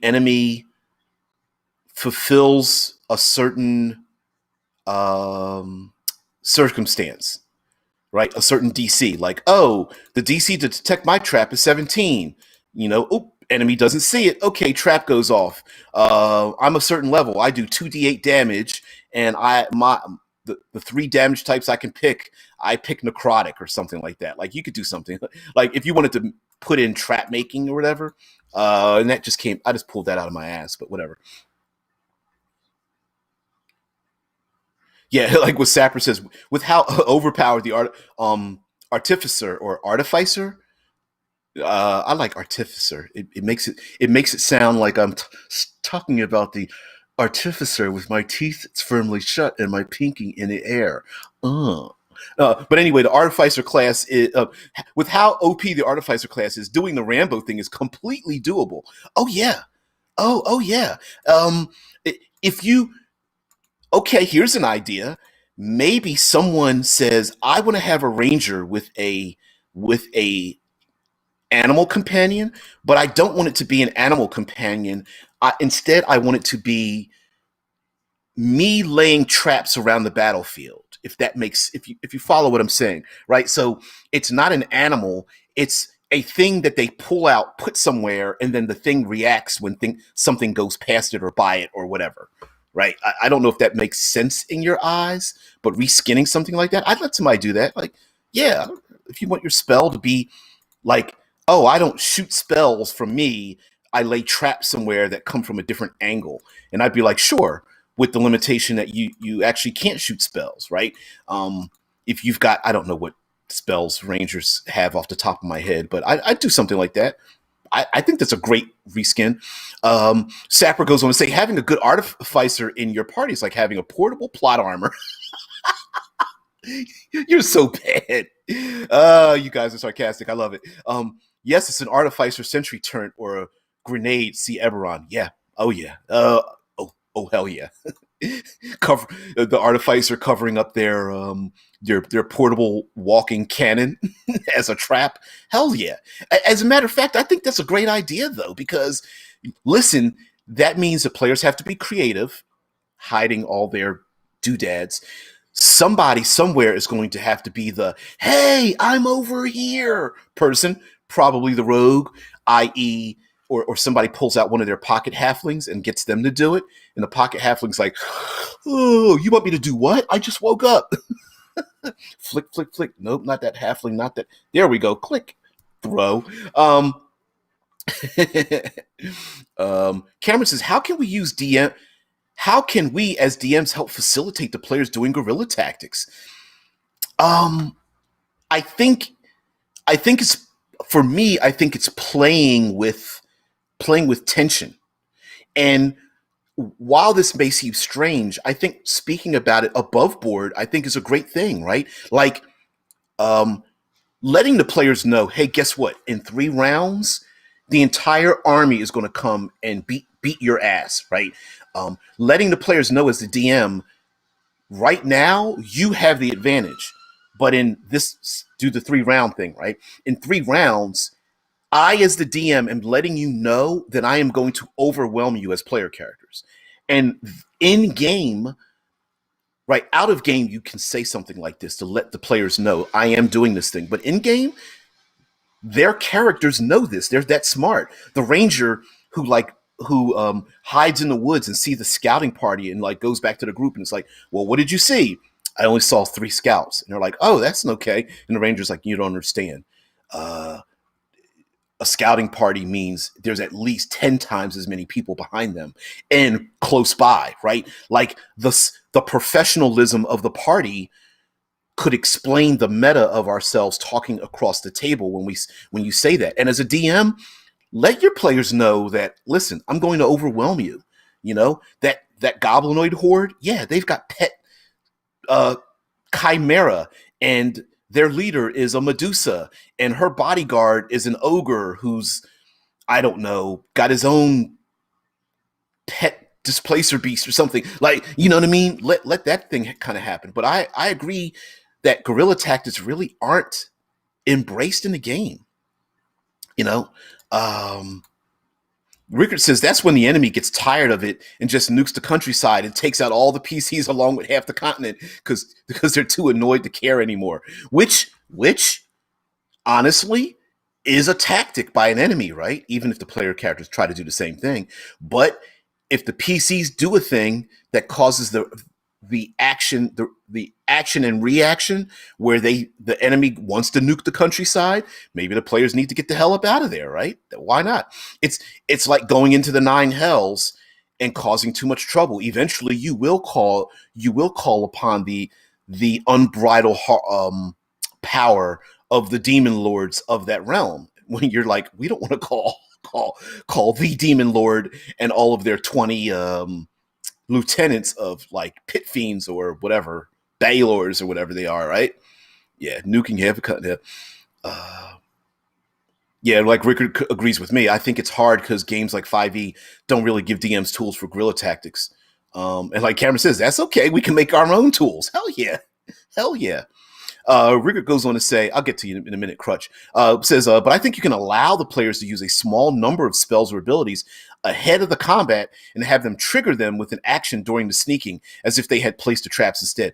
enemy fulfills a certain circumstance, right? A certain DC, like, oh, the DC to detect my trap is 17. Enemy doesn't see it. Okay, trap goes off. I'm a certain level. I do 2d8 damage, and the 3 damage types I can pick, I pick necrotic or something like that. Like, you could do something like, if you wanted to put in trap making or whatever, And that just came. I just pulled that out of my ass, but whatever. Yeah, like what Sapper says, with how overpowered the artificer or artificer. I like artificer. It makes it sound like I'm talking about the artificer with my teeth firmly shut and my pinky in the air. Uh. But anyway, the artificer class is with how OP the artificer class is. Doing the Rambo thing is completely doable. Oh yeah. Oh yeah. Um, if you okay, here's an idea. Maybe someone says, "I want to have a ranger with a animal companion, but I don't want it to be an animal companion. Instead, I want it to be me laying traps around the battlefield. If you follow what I'm saying, right? So it's not an animal; it's a thing that they pull out, put somewhere, and then the thing reacts when something goes past it or by it or whatever. Right? I don't know if that makes sense in your eyes, but reskinning something like that, I'd let somebody do that. Like, yeah, if you want your spell to be like, oh, I don't shoot spells from me. I lay traps somewhere that come from a different angle. And I'd be like, sure, with the limitation that you actually can't shoot spells, right? If you've got, I don't know what spells rangers have off the top of my head, but I'd do something like that. I think that's a great reskin. Sapper goes on to say, having a good artificer in your party is like having a portable plot armor. You're so bad. You guys are sarcastic. I love it. Yes, it's an artificer sentry turret or a grenade. See Eberron. Yeah. Oh yeah. Oh hell yeah. Cover the artificer covering up their portable walking cannon as a trap. Hell yeah. As a matter of fact, I think that's a great idea though, because listen, that means the players have to be creative, hiding all their doodads. Somebody somewhere is going to have to be the "Hey, I'm over here" person, probably the rogue, i.e., or somebody pulls out one of their pocket halflings and gets them to do it, and the pocket halfling's like, "Oh, you want me to do what? I just woke up." Flick, flick, flick. Nope, not that halfling, not that. There we go. Click, throw. Cameron says, "How can we use DM? How can we as DMs help facilitate the players doing guerrilla tactics?" Um, I think I think it's for me. I think it's playing with tension. And while this may seem strange, I think speaking about it above board, I think is a great thing, right? Like um, letting the players know, hey, guess what? In 3 rounds, the entire army is going to come and beat your ass, right? Letting the players know as the DM, right now you have the advantage, but in this, do the 3 round thing, right? In 3 rounds, I, as the DM, am letting you know that I am going to overwhelm you as player characters. And in game, right, out of game, you can say something like this to let the players know I am doing this thing. But in game, their characters know this. They're that smart. The ranger who hides in the woods and see the scouting party and like goes back to the group and it's like, well, what did you see? I only saw 3 scouts. And they're like, oh, that's okay. And the ranger's like, you don't understand. Uh, a scouting party means there's at least 10 times as many people behind them and close by, right? Like the professionalism of the party could explain the meta of ourselves talking across the table when you say that. And as a DM, let your players know that, listen, I'm going to overwhelm you. You know, that goblinoid horde, yeah, they've got pet uh chimera, and their leader is a Medusa, and her bodyguard is an ogre who's, I don't know, got his own pet displacer beast or something. Like, you know what I mean? Let that thing kind of happen. But I agree that guerrilla tactics really aren't embraced in the game. You know, um, Rickard says that's when the enemy gets tired of it and just nukes the countryside and takes out all the PCs along with half the continent because they're too annoyed to care anymore. Which honestly is a tactic by an enemy, right? Even if the player characters try to do the same thing. But if the PCs do a thing that causes the action and reaction where the enemy wants to nuke the countryside. Maybe the players need to get the hell up out of there, right? Why not? It's like going into the nine hells and causing too much trouble. Eventually, you will call upon the unbridled power of the demon lords of that realm. When you're like, we don't want to call the demon lord and all of their 20 lieutenants of like pit fiends or whatever, Baylors or whatever they are, right? Yeah, nuking half a cut. Yeah, like Rickard agrees with me. I think it's hard because games like 5e don't really give DMs tools for guerrilla tactics. And like Cameron says, that's okay. We can make our own tools. Hell yeah. Hell yeah. Rickard goes on to say, I'll get to you in a minute, Crutch, says, but I think you can allow the players to use a small number of spells or abilities ahead of the combat and have them trigger them with an action during the sneaking as if they had placed the traps instead.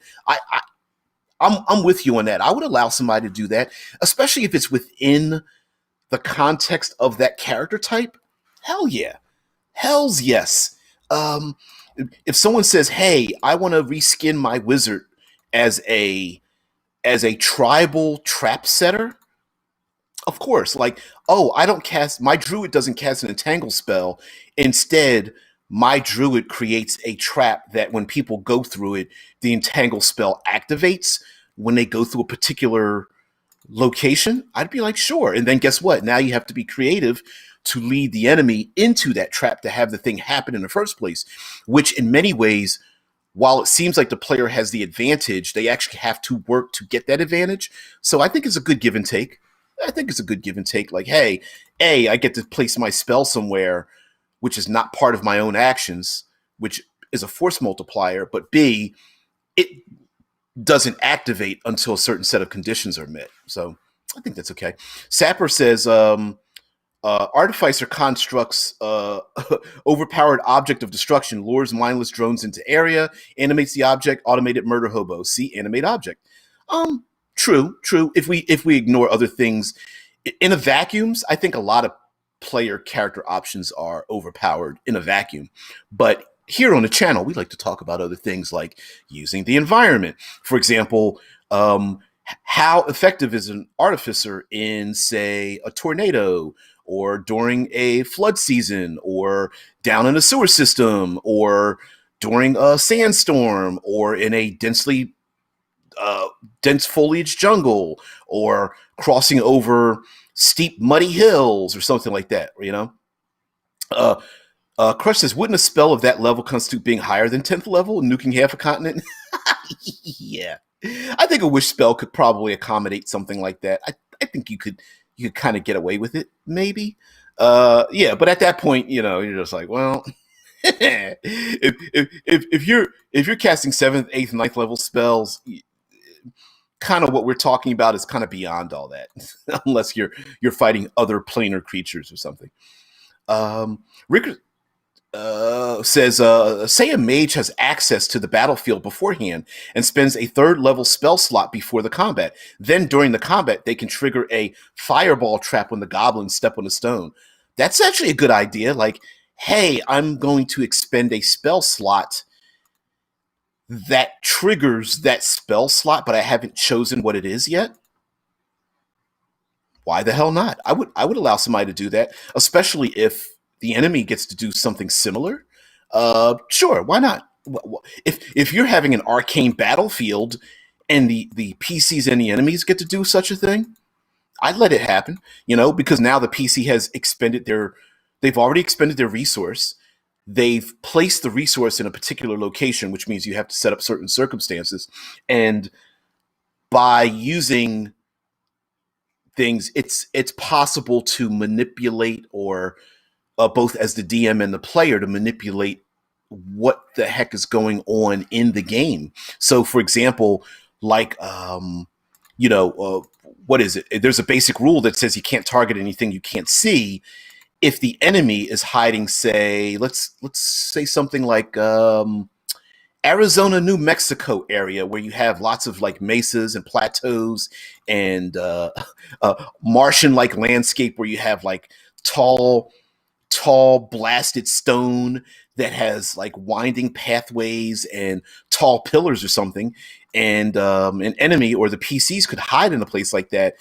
I'm with you on that. I would allow somebody to do that, especially if it's within the context of that character type. Hell yeah. Hells yes. If someone says, hey, I want to reskin my wizard as a tribal trap setter, of course, like, oh, my druid doesn't cast an entangle spell. Instead, my druid creates a trap that when people go through it, the entangle spell activates when they go through a particular location. I'd be like, sure. And then guess what? Now you have to be creative to lead the enemy into that trap to have the thing happen in the first place, which in many ways, while it seems like the player has the advantage, they actually have to work to get that advantage. So I think it's a good give and take. Like, hey, A, I get to place my spell somewhere, which is not part of my own actions, which is a force multiplier. But B, it doesn't activate until a certain set of conditions are met. So I think that's okay. Sapper says, Artificer constructs overpowered object of destruction, lures mindless drones into area, animates the object, automated murder hobo. See animate object. True. If we ignore other things in a vacuums, I think a lot of player character options are overpowered in a vacuum. But here on the channel, we like to talk about other things like using the environment. For example, how effective is an artificer in, say, a tornado, or during a flood season, or down in a sewer system, or during a sandstorm, or in a dense foliage jungle, or crossing over steep muddy hills or something like that, you know? Crush says, wouldn't a spell of that level constitute being higher than 10th level, nuking half a continent? Yeah. I think a wish spell could probably accommodate something like that. I think you could kind of get away with it, maybe. Yeah, but at that point, you know, you're just like, well, if you're casting 7th, 8th, 9th level spells, kind of what we're talking about is kind of beyond all that, unless you're fighting other planar creatures or something. Rick says, say a mage has access to the battlefield beforehand and spends a 3rd level spell slot before the combat. Then during the combat, they can trigger a fireball trap when the goblins step on a stone. That's actually a good idea. Like, hey, I'm going to expend a spell slot that triggers that spell slot, but I haven't chosen what it is yet. Why the hell not? I would allow somebody to do that, especially if the enemy gets to do something similar. Sure, why not? If you're having an arcane battlefield and the PCs and the enemies get to do such a thing, I'd let it happen, you know, because now the PC has they've already expended their resource. They've placed the resource in a particular location, which means you have to set up certain circumstances. And by using things, it's possible to manipulate, or both as the DM and the player, to manipulate what the heck is going on in the game. So, for example, like, what is it? There's a basic rule that says you can't target anything you can't see. If the enemy is hiding, say, let's say something like Arizona, New Mexico area, where you have lots of like mesas and plateaus and Martian-like landscape where you have like tall blasted stone that has like winding pathways and tall pillars or something, and an enemy or the PCs could hide in a place like that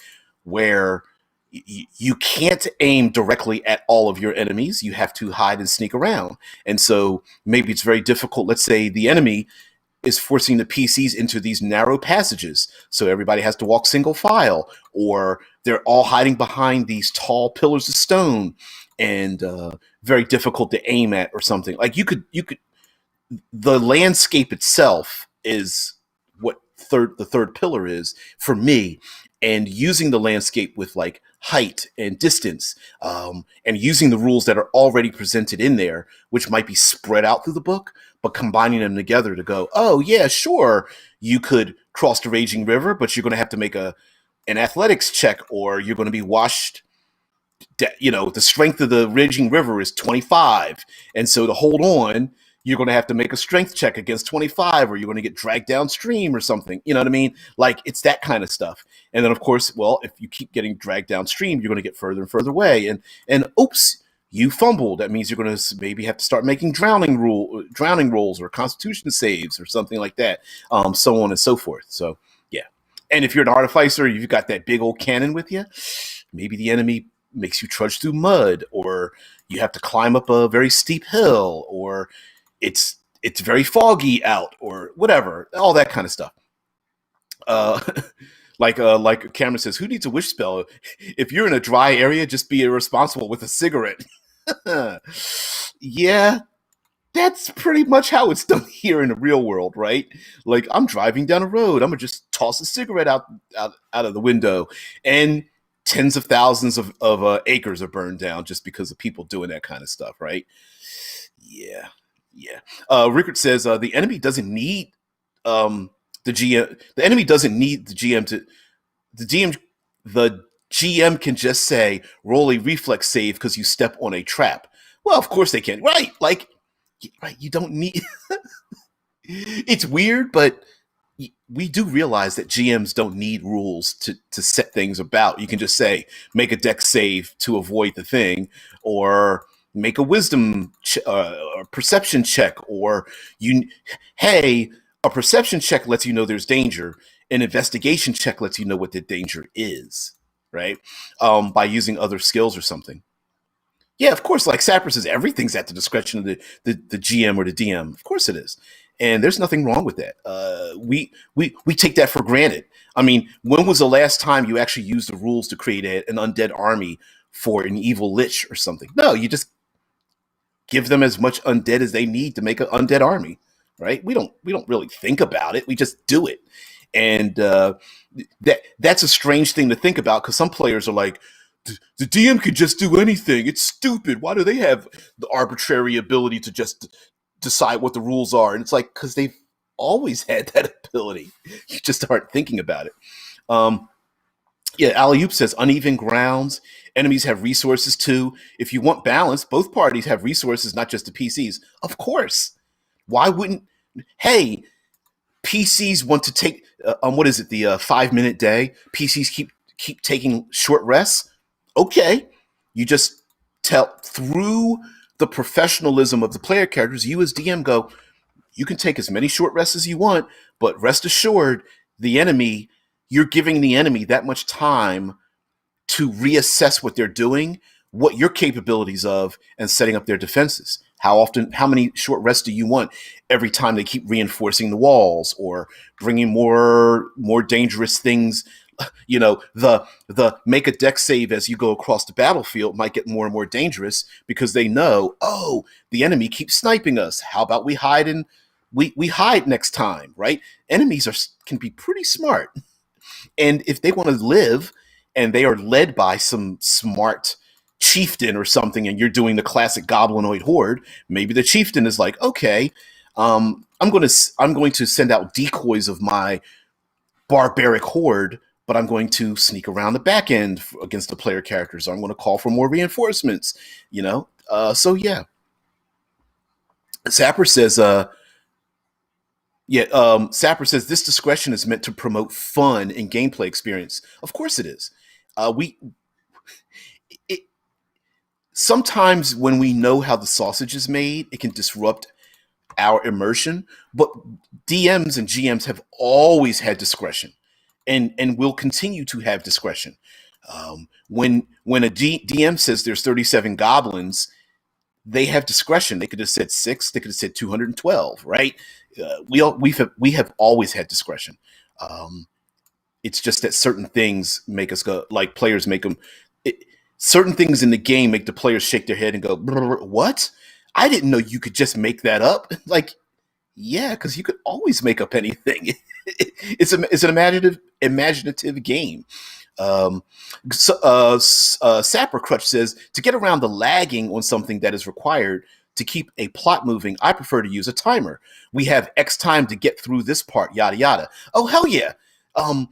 where you can't aim directly at all of your enemies. You have to hide and sneak around, and so maybe it's very difficult. Let's say the enemy is forcing the PCs into these narrow passages. So everybody has to walk single file, or they're all hiding behind these tall pillars of stone and very difficult to aim at or something. Like the landscape itself is what the third pillar is for me, and using the landscape with like height and distance, and using the rules that are already presented in there, which might be spread out through the book, but combining them together to go, oh yeah, sure, you could cross the raging river, but you're going to have to make an athletics check, or you're going to be washed. The strength of the raging river is 25, and so to hold on, you're going to have to make a strength check against 25, or you're going to get dragged downstream or something. You know what I mean? Like, it's that kind of stuff. And then of course, well, if you keep getting dragged downstream, you're going to get further and further away, and oops, you fumbled. That means you're going to maybe have to start making drowning rolls or constitution saves or something like that, so on and so forth. So yeah. And if you're an artificer, you've got that big old cannon with you, maybe the enemy makes you trudge through mud, or you have to climb up a very steep hill, or it's very foggy out, or whatever, all that kind of stuff. Uh, like Cameron says, who needs a wish spell? If you're in a dry area, just be irresponsible with a cigarette. Yeah, that's pretty much how it's done here in the real world, right? Like, I'm driving down a road, I'm gonna just toss a cigarette out of the window, and tens of thousands of acres are burned down just because of people doing that kind of stuff, right? Yeah, yeah. Rickard says the enemy doesn't need the GM. The enemy doesn't need the GM to the GM. The GM can just say roll a reflex save because you step on a trap. Well, of course they can, right? Like, right? You don't need. It's weird, but we do realize that GMs don't need rules to set things about. You can just say make a dex save to avoid the thing, or make a wisdom or perception check, or you hey, a perception check lets you know there's danger. An investigation check lets you know what the danger is, right? By using other skills or something. Yeah, of course. Like Sapper says, everything's at the discretion of the GM or the DM. Of course it is, and there's nothing wrong with that. We take that for granted. I mean, when was the last time you actually used the rules to create an undead army for an evil lich or something? No, you just give them as much undead as they need to make an undead army, right? We don't really think about it. We just do it, and that's a strange thing to think about, because some players are like, the DM could just do anything. It's stupid. Why do they have the arbitrary ability to just decide what the rules are? And it's like, because they've always had that ability. You just aren't thinking about it. Um, yeah, Aliup says uneven grounds. Enemies have resources too. If you want balance, both parties have resources, not just the PCs. Of course. Why wouldn't? Hey, PCs want to take what is it, the 5 minute day? PCs keep taking short rests. Okay, you just tell through the professionalism of the player characters. You as DM go, you can take as many short rests as you want, but rest assured, the enemy, you're giving the enemy that much time to reassess what they're doing, what your capabilities of, and setting up their defenses. How many short rests do you want every time they keep reinforcing the walls or bringing more dangerous things? The make a dex save as you go across the battlefield might get more and more dangerous, because they know, oh, the enemy keeps sniping us. How about we hide we hide next time, right? Enemies can be pretty smart. And if they want to live and they are led by some smart chieftain or something, and you're doing the classic goblinoid horde, maybe the chieftain is like, okay, I'm going to send out decoys of my barbaric horde, but I'm going to sneak around the back end against the player characters. I'm going to call for more reinforcements, so yeah. Sapper says, Sapper says this discretion is meant to promote fun and gameplay experience. Of course it is. We it, sometimes when we know how the sausage is made, it can disrupt our immersion. But DMs and GMs have always had discretion, and will continue to have discretion. When a DM says there's 37 goblins, they have discretion. They could have said six. They could have said 212. Right? We have always had discretion. Um, it's just that certain things make us go, like players make them. Certain things in the game make the players shake their head and go, "What? I didn't know you could just make that up." Like, yeah, because you could always make up anything. It's an imaginative game. Sapper Crutch says, to get around the lagging on something that is required to keep a plot moving, I prefer to use a timer. We have X time to get through this part, yada yada. Oh, hell yeah. Um,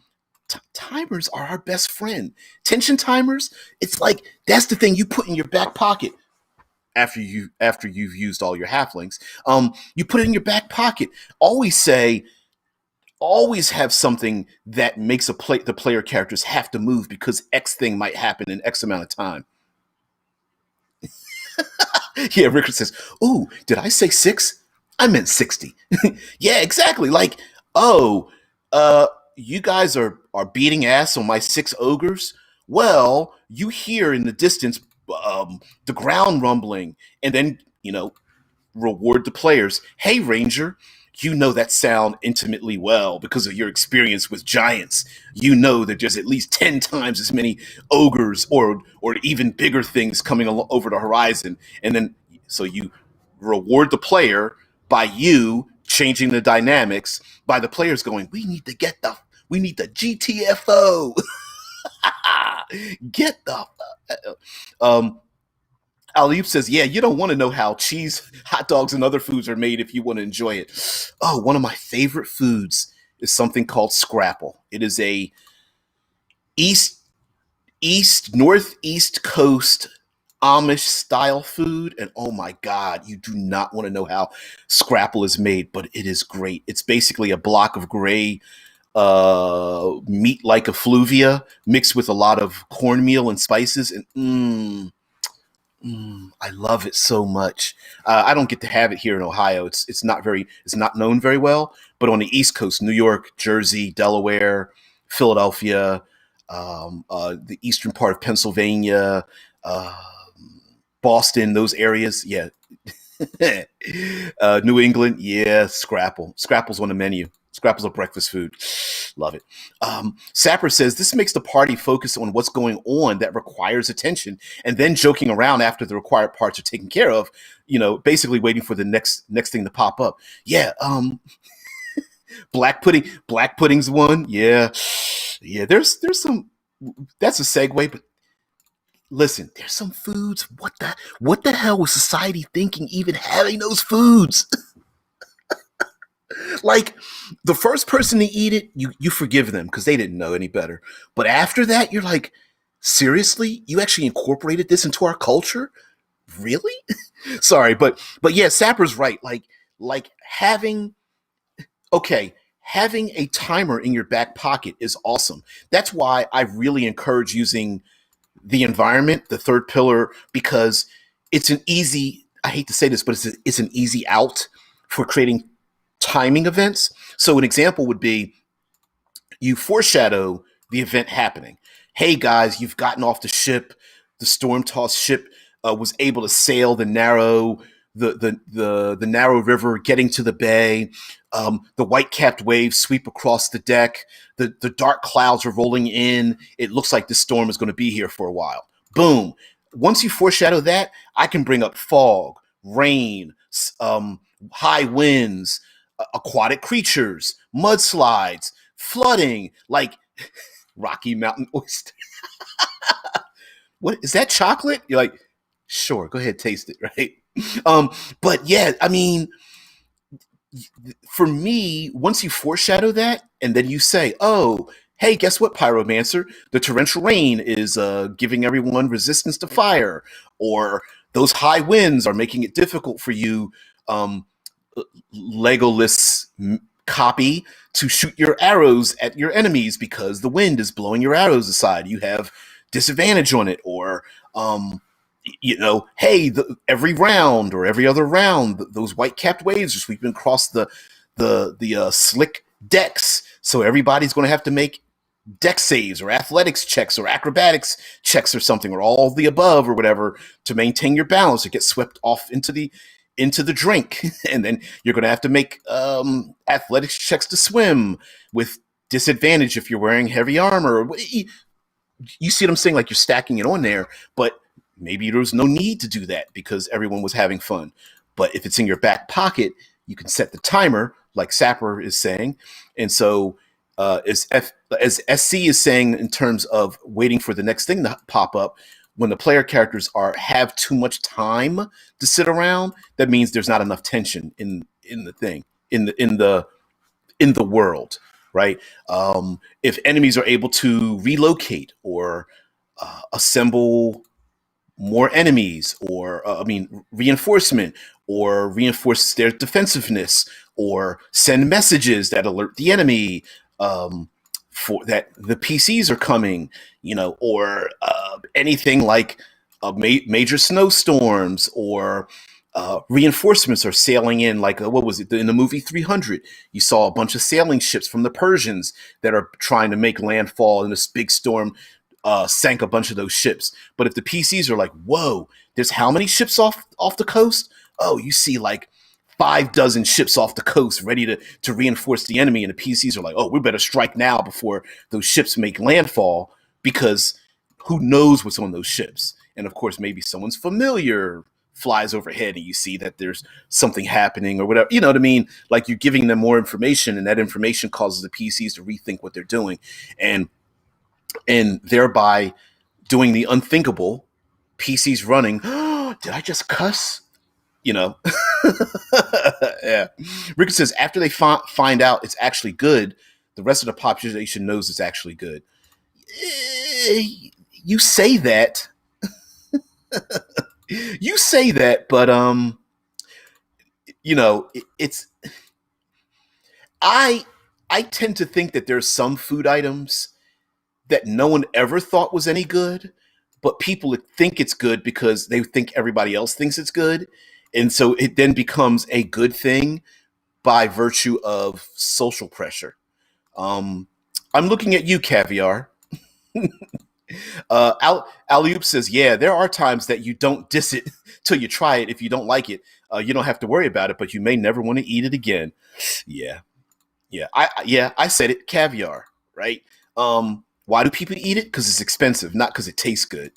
Timers are our best friend. Tension timers, it's like that's the thing you put in your back pocket after you've used all your halflings. You put it in your back pocket. Always have something that makes the player characters have to move because X thing might happen in X amount of time. Yeah, Rickard says, "Ooh, did I say 6? I meant 60." Yeah, exactly. Like, oh, you guys are beating ass on my 6 ogres. Well, you hear in the distance the ground rumbling, and then reward the players. Hey, Ranger, you know that sound intimately well because of your experience with giants. You know that there's at least 10 times as many ogres or even bigger things coming over the horizon. And then so you reward the player by you changing the dynamics, by the players going, we need the GTFO. Get the um Aliyub says, yeah, you don't want to know how cheese, hot dogs, and other foods are made if you want to enjoy it. Oh, one of my favorite foods is something called scrapple. It is a east northeast coast Amish style food, and oh my god, you do not want to know how scrapple is made, but it is great. It's basically a block of gray meat like effluvia mixed with a lot of cornmeal and spices, and I love it so much. I don't get to have it here in Ohio. It's not known very well. But on the East Coast, New York, Jersey, Delaware, Philadelphia, the eastern part of Pennsylvania, uh, Boston, those areas, yeah. New England, yeah. Scrapple. Scrapple's on the menu. Scrapple's a breakfast food. Love it. Sapper says this makes the party focus on what's going on that requires attention, and then joking around after the required parts are taken care of. Basically waiting for the next thing to pop up. Yeah. Black pudding. Black pudding's one. Yeah. Yeah. There's some. That's a segue, but listen, there's some foods. What the hell was society thinking even having those foods? Like, the first person to eat it, you forgive them because they didn't know any better. But after that, you're like, seriously? You actually incorporated this into our culture? Really? Sorry, but yeah, Sapper's right. Like having a timer in your back pocket is awesome. That's why I really encourage using the environment, the third pillar, because it's an easy, I hate to say this, but it's an easy out for creating timing events. So an example would be you foreshadow the event happening. Hey guys, you've gotten off the ship. The storm tossed ship was able to sail the narrow river, getting to the bay. The white capped waves sweep across the deck. The dark clouds are rolling in. It looks like this storm is going to be here for a while. Boom. Once you foreshadow that, I can bring up fog, rain, high winds, aquatic creatures, mudslides, flooding, like Rocky Mountain oyster. What is that, chocolate? You're like, sure, go ahead, taste it, right? But yeah, I mean, for me, once you foreshadow that, and then you say, "Oh, hey, guess what, Pyromancer? The torrential rain is giving everyone resistance to fire, or those high winds are making it difficult for you, Legolas copy, to shoot your arrows at your enemies because the wind is blowing your arrows aside. You have disadvantage on it, or Hey, every round or every other round, those white capped waves are sweeping across the slick decks. So everybody's going to have to make deck saves or athletics checks or acrobatics checks or something or all of the above or whatever to maintain your balance or get swept off into the drink. And then you're going to have to make athletics checks to swim with disadvantage if you're wearing heavy armor. You see what I'm saying? Like you're stacking it on there, but maybe there was no need to do that because everyone was having fun. But if it's in your back pocket, you can set the timer, like Sapper is saying. And so, as SC is saying, in terms of waiting for the next thing to pop up, when the player characters have too much time to sit around, that means there's not enough tension in the thing in the world, right? If enemies are able to relocate or assemble more enemies, or reinforcement, or reinforce their defensiveness, or send messages that alert the enemy for that the PCs are coming, or anything like major snowstorms or reinforcements are sailing in, like what was it in the movie 300? You saw a bunch of sailing ships from the Persians that are trying to make landfall, and this big storm sank a bunch of those ships. But if the PCs are like, "Whoa, there's how many ships off the coast?" Oh, you see like 5 dozen ships off the coast ready to reinforce the enemy, and the PCs are like, "Oh, we better strike now before those ships make landfall," because who knows what's on those ships? And of course, maybe someone's familiar flies overhead and you see that there's something happening or whatever. You know what I mean? Like you're giving them more information, and that information causes the PCs to rethink what they're doing, and thereby doing the unthinkable. PCs running. Did I just cuss? You know. Yeah. Rick says after they find out it's actually good, the rest of the population knows it's actually good. Eh, You say that. You say that, but it's I I tend to think that there's some food items that no one ever thought was any good, but people think it's good because they think everybody else thinks it's good. And so it then becomes a good thing by virtue of social pressure. Um, I'm looking at you, Caviar. Alley-oop says, yeah, there are times that you don't diss it till you try it. If you don't like it, you don't have to worry about it, but you may never want to eat it again. Yeah. I said it, caviar, right? Why do people eat it? Because it's expensive, not because it tastes good.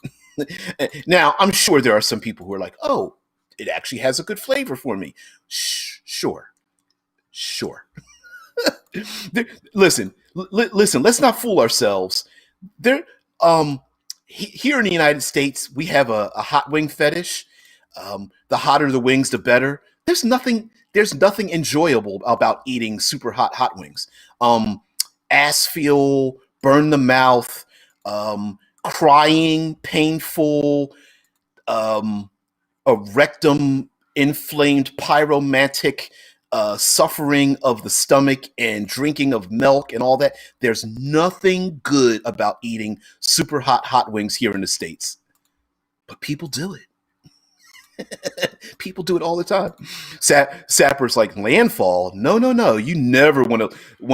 Now, I'm sure there are some people who are like, oh, it actually has a good flavor for me. Sure, sure. Listen. Let's not fool ourselves. There, here in the United States, we have a hot wing fetish. The hotter the wings, the better. There's nothing enjoyable about eating super hot wings. Ass feel, burn the mouth, crying, painful, um, a rectum inflamed, pyromantic suffering of the stomach and drinking of milk and all that. There's nothing good about eating super hot wings here in the States, but people do it. People do it all the time. Sapper's like landfall. No, no, no. You never want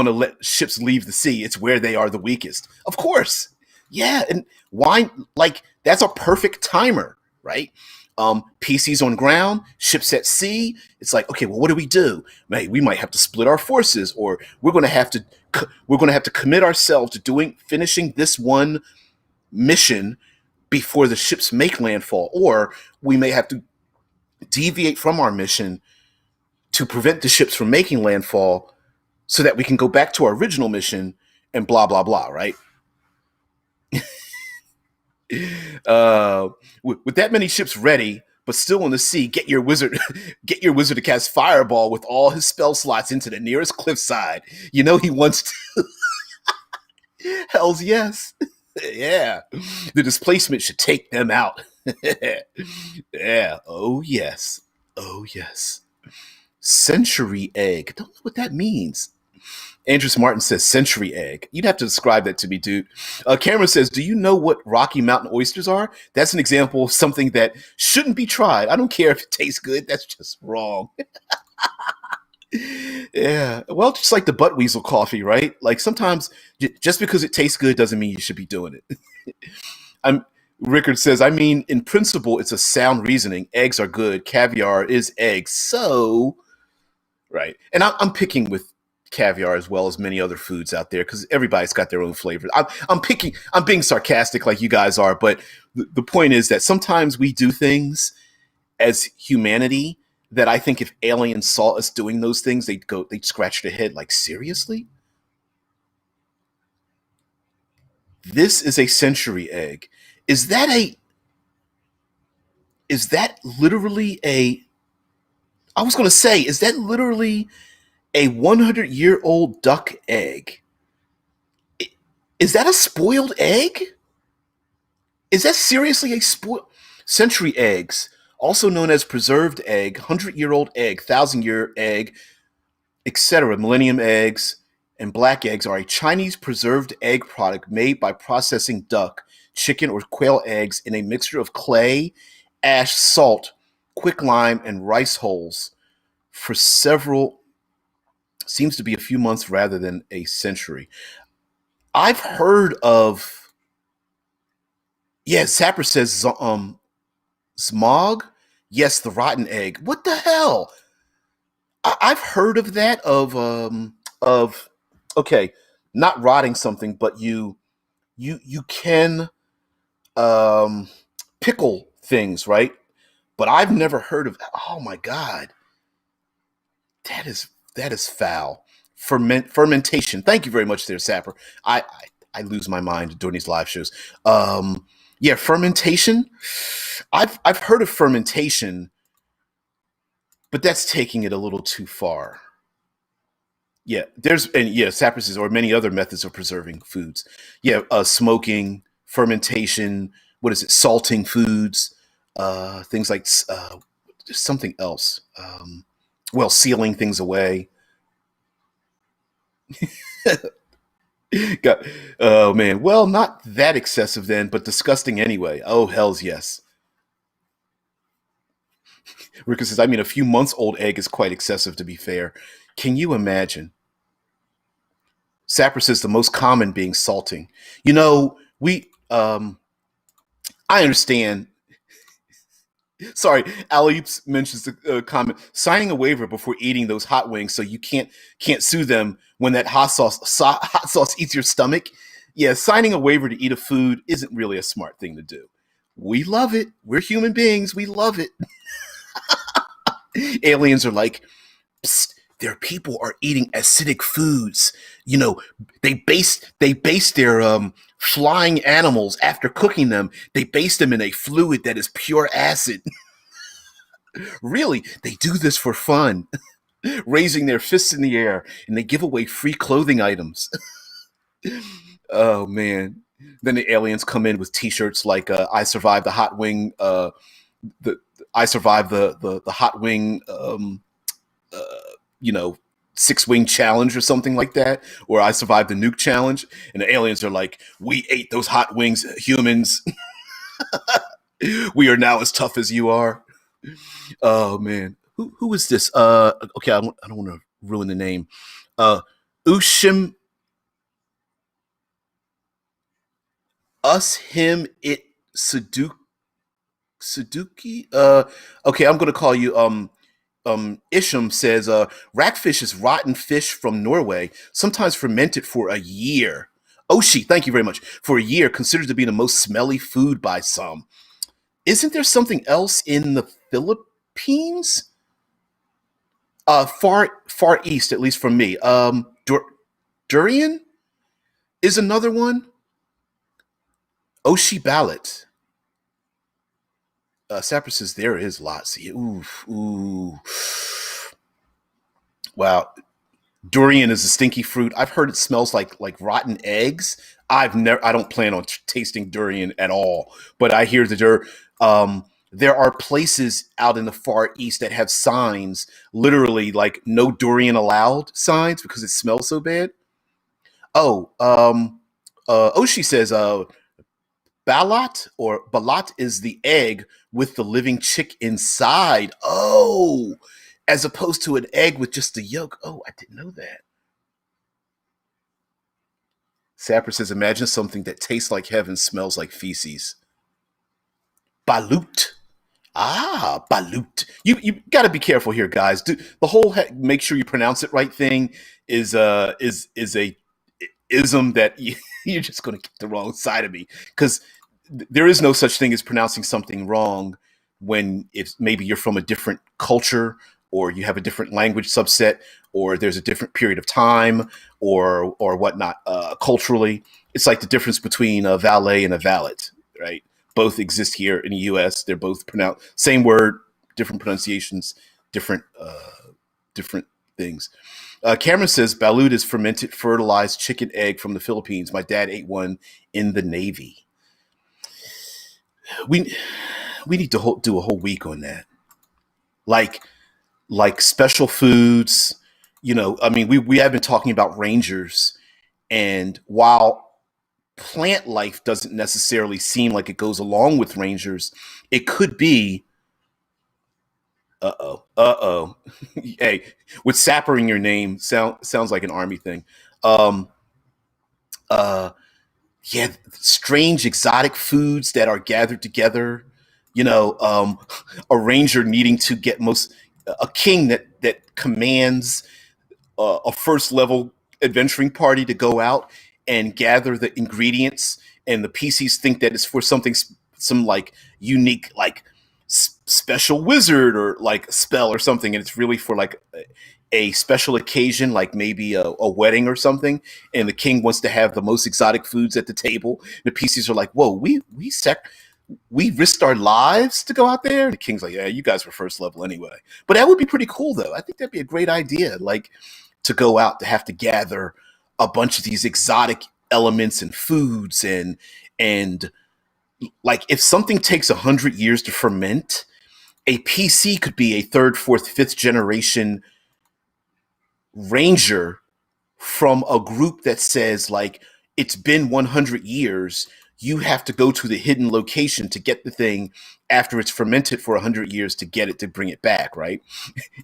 to let ships leave the sea. It's where they are the weakest. Of course. Yeah, and why? Like that's a perfect timer, right? PCs on ground, ships at sea. It's like, okay, well, what do we do? We might have to split our forces, or we're going to have to commit ourselves to finishing this one mission before the ships make landfall, or we may have to deviate from our mission to prevent the ships from making landfall so that we can go back to our original mission and blah blah blah, right? With that many ships ready but still on the sea, get your wizard to cast fireball with all his spell slots into the nearest cliffside. You know he wants to. Hells yes. Yeah, the displacement should take them out. Yeah, oh yes, oh yes. Century egg, don't know what that means. Andrews Martin says century egg. You'd have to describe that to me, dude. Cameron says, do you know what Rocky Mountain oysters are? That's an example of something that shouldn't be tried. I don't care if it tastes good. That's just wrong. Yeah. Well, just like the butt weasel coffee, right? Like sometimes just because it tastes good doesn't mean you should be doing it. I'm Rickard says, I mean, in principle, it's a sound reasoning. Eggs are good. Caviar is eggs. So, right. And I'm picking with caviar as well as many other foods out there because everybody's got their own flavors. I'm being sarcastic like you guys are, but the point is that sometimes we do things as humanity that I think if aliens saw us doing those things, they'd scratch their head like, seriously? This is a century egg. Is that a is that literally a I was going to say, is that literally a 100-year-old duck egg? Is that a spoiled egg? Is that seriously a spoiled century eggs, also known as preserved egg, 100-year-old egg, 1,000-year egg, etc. Millennium eggs and black eggs are a Chinese preserved egg product made by processing duck, chicken, or quail eggs in a mixture of clay, ash, salt, quicklime, and rice hulls for several, seems to be a few months rather than a century. I've heard of, yeah, Sapper says, smog? Yes, the rotten egg. What the hell? I've heard of that, of, okay, not rotting something, but you can um pickle things, right? But I've never heard of, oh my god, that is that is foul. Fermentation. Thank you very much there, Sapper. I lose my mind during these live shows. Yeah, fermentation. I've heard of fermentation, but that's taking it a little too far. Yeah, Sapper says, or many other methods of preserving foods. Yeah, smoking, fermentation. What is it? Salting foods, things like something else. Well, sealing things away. Got, oh man. Well, not that excessive then, but disgusting anyway. Oh hell's yes. Rika says, I mean, a few months old egg is quite excessive to be fair. Can you imagine? Sapper says the most common being salting. You know, I understand. Sorry, Aleeps mentions the comment signing a waiver before eating those hot wings, so you can't sue them when that hot sauce eats your stomach. Yeah, signing a waiver to eat a food isn't really a smart thing to do. We love it. We're human beings. We love it. Aliens are like, psst, their people are eating acidic foods. You know, they base their flying animals after cooking them. They base them in a fluid that is pure acid. Really, they do this for fun, raising their fists in the air, and they give away free clothing items. Oh man! Then the aliens come in with T-shirts like "I survived the hot wing." The I survived the hot wing. Uh, you know, 6-wing challenge or something like that, or I survived the nuke challenge, and the aliens are like, "We ate those hot wings, humans. We are now as tough as you are." Oh man, who is this? Okay, I don't want to ruin the name. Ushim, us, him, it, Suduki. Okay, I'm gonna call you Isham says, rackfish is rotten fish from Norway, sometimes fermented for a year. Oshi, thank you very much. For a year, considered to be the most smelly food by some. Isn't there something else in the Philippines? Far east, at least from me. Durian is another one. Oshi ballot. Sapper says there is lots. Ooh, ooh. Wow. Durian is a stinky fruit. I've heard it smells like rotten eggs. I don't plan on tasting durian at all, but I hear that there are places out in the far east that have signs, literally like no durian allowed signs because it smells so bad. Oh, Oshi says, balat is the egg with the living chick inside. Oh, as opposed to an egg with just the yolk. Oh, I didn't know that. Sapper says, imagine something that tastes like heaven, smells like feces. Balut. Ah, balut. You got to be careful here, guys. The whole make sure you pronounce it right thing is a ism that you're just going to get the wrong side of me, because there is no such thing as pronouncing something wrong when it's maybe you're from a different culture, or you have a different language subset, or there's a different period of time, or whatnot. Culturally, it's like the difference between a valet and a valet, right? Both exist here in the U.S. They're both pronounced same word, different pronunciations, different things. Cameron says balut is fermented, fertilized chicken egg from the Philippines. My dad ate one in the Navy. We we need to do a whole week on that. Like special foods. I mean, we have been talking about rangers, and while plant life doesn't necessarily seem like it goes along with rangers, it could be. Uh oh. Hey, with sapper in your name sounds like an army thing. Um, uh, yeah, strange exotic foods that are gathered together. You know, a ranger needing to get most a king that commands a first level adventuring party to go out and gather the ingredients, and the PCs think that it's for something, some like unique, like special wizard or like spell or something, and it's really for like a special occasion, like maybe a wedding or something, and the king wants to have the most exotic foods at the table. The PCs are like, whoa, we risked our lives to go out there. The king's like, yeah, you guys were first level anyway. But that would be pretty cool, though. I think that'd be a great idea. Like, to go out to have to gather a bunch of these exotic elements and foods, and like, if something takes 100 years to ferment, a PC could be a third, fourth, fifth generation ranger from a group that says, like, it's been 100 years, you have to go to the hidden location to get the thing after it's fermented for 100 years to get it, to bring it back, right?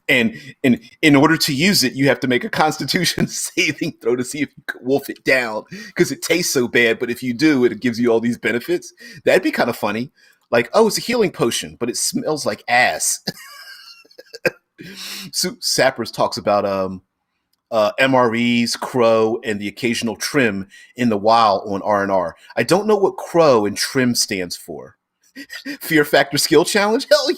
And in order to use it, you have to make a constitution saving throw to see if you can wolf it down, because it tastes so bad, but if you do, it gives you all these benefits. That'd be kind of funny. Like, oh, it's a healing potion, but it smells like ass. So Sappers talks about MREs, Crow, and the occasional trim in the WoW on R&R. I don't know what Crow and trim stands for. Fear Factor Skill Challenge? Hell yeah.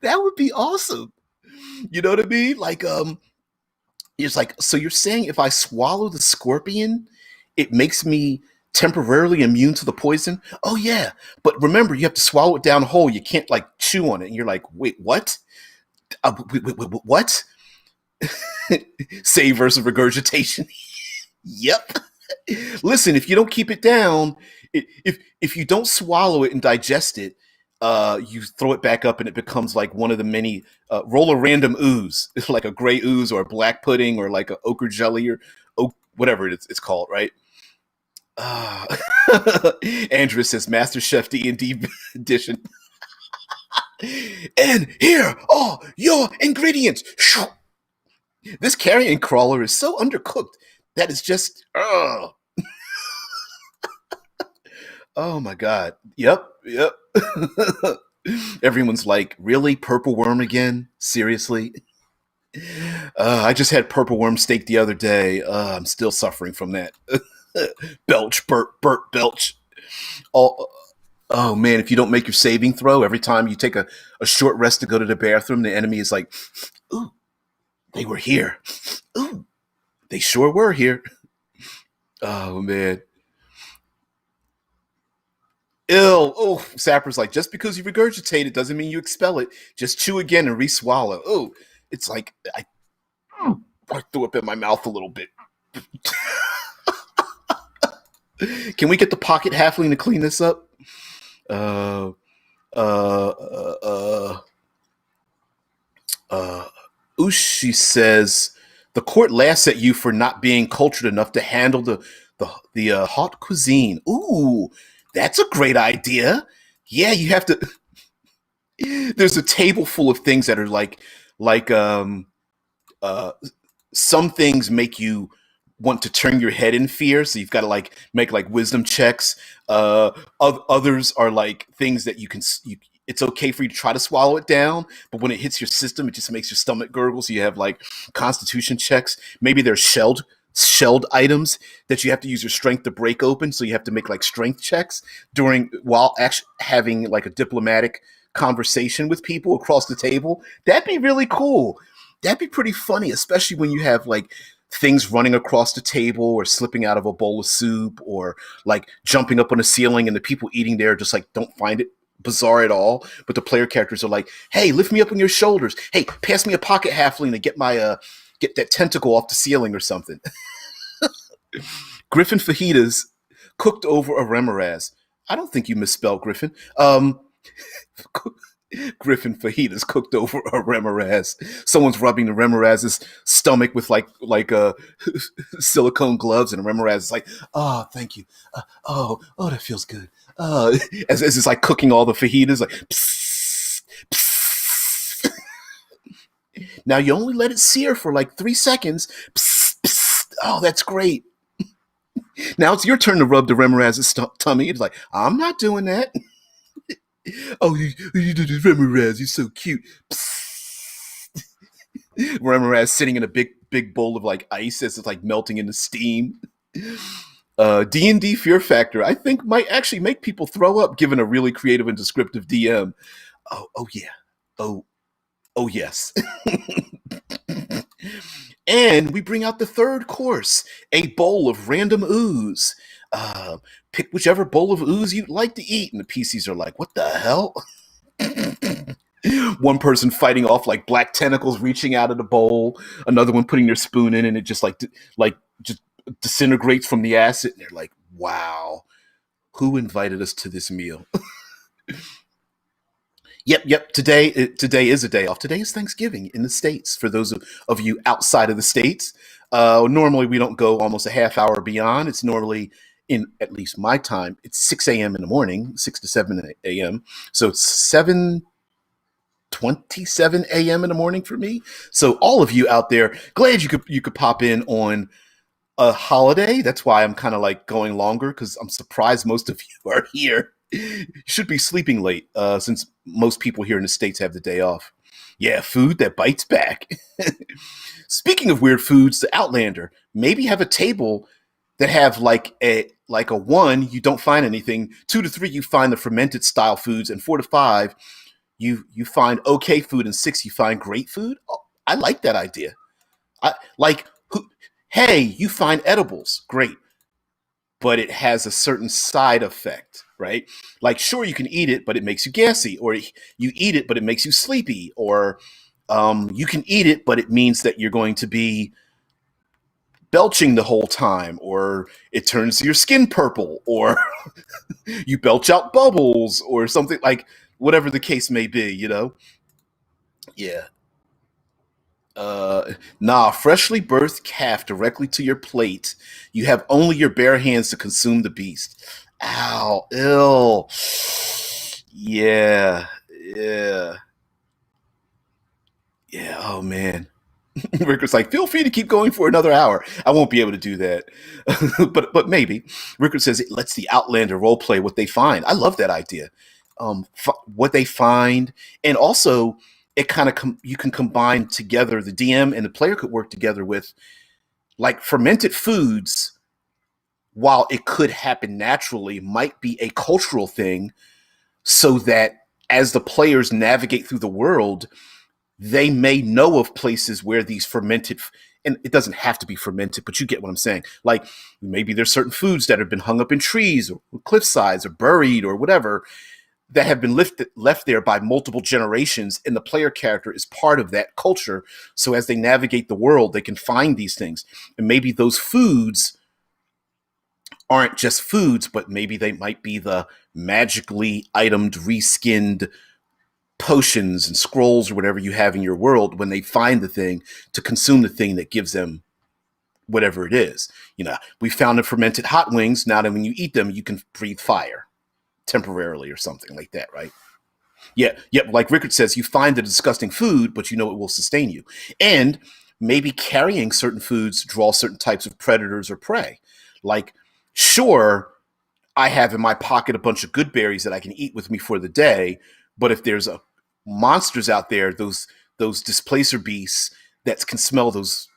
That would be awesome. You know what I mean? Like, it's like, so you're saying if I swallow the scorpion, it makes me temporarily immune to the poison? Oh yeah. But remember, you have to swallow it down whole. You can't like chew on it. And you're like, wait, what? What? Save versus regurgitation. Yep. Listen, if you don't keep it down, if you don't swallow it and digest it, you throw it back up and it becomes like one of the many, roll a random ooze, like a gray ooze or a black pudding or like a ochre jelly or whatever it's called, right? Uh, Andrew says Master Chef D&D edition. And here are your ingredients. This carrion crawler is so undercooked that it's just, oh my god. Yep. Everyone's like, really, purple worm again? Seriously? I just had purple worm steak the other day. I'm still suffering from that. Belch, burp, belch. Oh, oh man, if you don't make your saving throw every time you take a short rest to go to the bathroom, the enemy is like, ooh, they were here. Ooh, they sure were here. Oh man. Ill. Oh, Sapper's like, just because you regurgitate it doesn't mean you expel it. Just chew again and re-swallow. Oh, it's like I threw up in my mouth a little bit. Can we get the pocket halfling to clean this up? Uh, uh, uh, uh, Ushi says The court laughs at you for not being cultured enough to handle the hot cuisine. Ooh, that's a great idea. Yeah, you have to. There's a table full of things that are like uh some things make you want to turn your head in fear, so you've got to like make like wisdom checks. Others are like things that it's okay for you to try to swallow it down, but when it hits your system it just makes your stomach gurgle, so you have like constitution checks. Maybe there's shelled items that you have to use your strength to break open, so you have to make like strength checks during while actually having like a diplomatic conversation with people across the table. That'd be really cool. That'd be pretty funny, especially when you have like things running across the table or slipping out of a bowl of soup or like jumping up on the ceiling, and the people eating there just like don't find it bizarre at all. But the player characters are like, hey, lift me up on your shoulders. Hey, pass me a pocket halfling to get that tentacle off the ceiling or something. Griffin fajitas cooked over a remoras. I don't think you misspelled Griffin. Griffin fajitas cooked over a remoras. Someone's rubbing the remoras' stomach with like silicone gloves, and the remoras is like, oh, thank you. Oh, that feels good. As it's like cooking all the fajitas, like, psst, psst. Now you only let it sear for like 3 seconds. Psst, psst. Oh, that's great. Now it's your turn to rub the remoras' tummy. It's like, I'm not doing that. Oh, you did this, Remoraz. You're so cute. Remoraz sitting in a big bowl of like ice as it's like melting into steam. D&D Fear Factor, I think, might actually make people throw up given a really creative and descriptive DM. Oh yeah. Oh, oh yes. And we bring out the third course, a bowl of random ooze. Uh, Pick whichever bowl of ooze you'd like to eat. And the PCs are like, what the hell? One person fighting off like black tentacles reaching out of the bowl, another one putting their spoon in, and it just like just disintegrates from the acid. And they're like, wow, who invited us to this meal? Yep. Today is a day off. Today is Thanksgiving in the States. For those of you outside of the States, normally we don't go almost a half hour beyond. It's normally, in at least my time, it's 6 a.m. in the morning, 6 to 7 a.m. So it's 7:27 a.m. in the morning for me. So all of you out there, glad you could pop in on a holiday. That's why I'm kind of like going longer, because I'm surprised most of you are here. You should be sleeping late, since most people here in the States have the day off. Yeah, food that bites back. Speaking of weird foods, the Outlander, maybe have a table that have like a 1, you don't find anything. 2 to 3, you find the fermented style foods, and 4 to 5, you find okay food, and 6, you find great food. Oh, I like that idea. I like who. Hey, you find edibles, great, but it has a certain side effect, right? Like, sure, you can eat it, but it makes you gassy, or you eat it, but it makes you sleepy, or you can eat it, but it means that you're going to be belching the whole time, or it turns your skin purple, or you belch out bubbles, or something like whatever the case may be. Yeah. Nah, freshly birthed calf directly to your plate. You have only your bare hands to consume the beast. Ow, ill. Yeah, yeah, yeah. Oh man. Ricker's like, feel free to keep going for another hour. I won't be able to do that, but maybe. Ricker says it lets the Outlander role play what they find. I love that idea. What they find, and also it kind of you can combine together. The DM and the player could work together with like fermented foods. While it could happen naturally, might be a cultural thing, so that as the players navigate through the world, they may know of places where these and it doesn't have to be fermented, but you get what I'm saying. Like, maybe there's certain foods that have been hung up in trees or cliff sides or buried or whatever, that have been left there by multiple generations, and the player character is part of that culture. So as they navigate the world, they can find these things. And maybe those foods aren't just foods, but maybe they might be the magically itemed, reskinned potions and scrolls or whatever you have in your world when they find the thing to consume the thing that gives them whatever it is. We found the fermented hot wings. Now that when you eat them, you can breathe fire temporarily or something like that, right? Yeah, yep. Like Rickard says, you find the disgusting food, but you know it will sustain you. And maybe carrying certain foods draw certain types of predators or prey. Like, sure, I have in my pocket a bunch of good berries that I can eat with me for the day, but if there's monsters out there, those displacer beasts that can smell those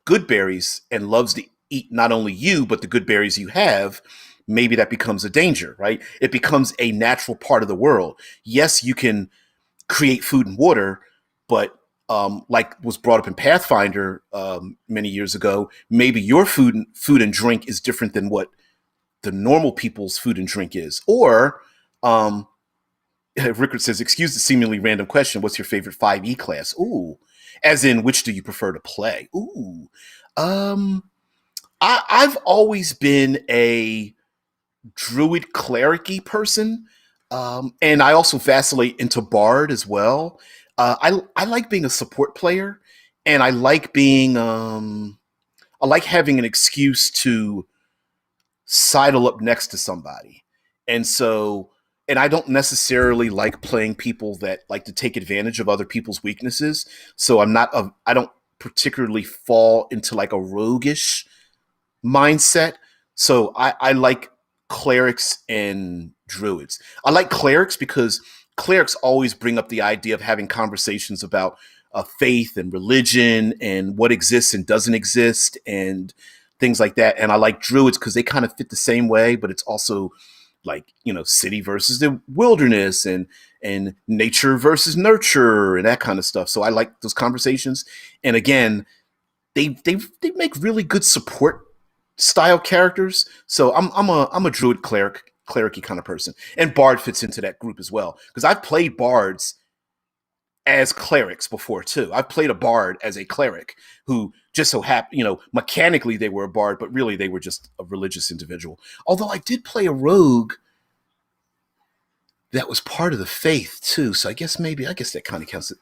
good berries and loves to eat not only you but the good berries you have, maybe that becomes a danger, right? It becomes a natural part of the world. Yes, you can create food and water, but like was brought up in Pathfinder many years ago, maybe your food and drink is different than what the normal people's food and drink is. Or Rickard says, excuse the seemingly random question, what's your favorite 5e class? Ooh, as in which do you prefer to play? Ooh, I've always been a druid cleric-y person, and I also vacillate into bard as well. I like being a support player, and I like having an excuse to sidle up next to somebody. And so, and I don't necessarily like playing people that like to take advantage of other people's weaknesses. So I don't particularly fall into like a roguish mindset. So I like clerics and druids. I like clerics because clerics always bring up the idea of having conversations about faith and religion and what exists and doesn't exist and things like that. And I like druids because they kind of fit the same way, but it's also like, city versus the wilderness and nature versus nurture and that kind of stuff. So I like those conversations. And again, they make really good support style characters. So I'm a druid clericy kind of person, and bard fits into that group as well because I've played bards as clerics before too. I've played a bard as a cleric who just so happened, mechanically they were a bard, but really they were just a religious individual. Although I did play a rogue that was part of the faith too, so I guess that kind of counts.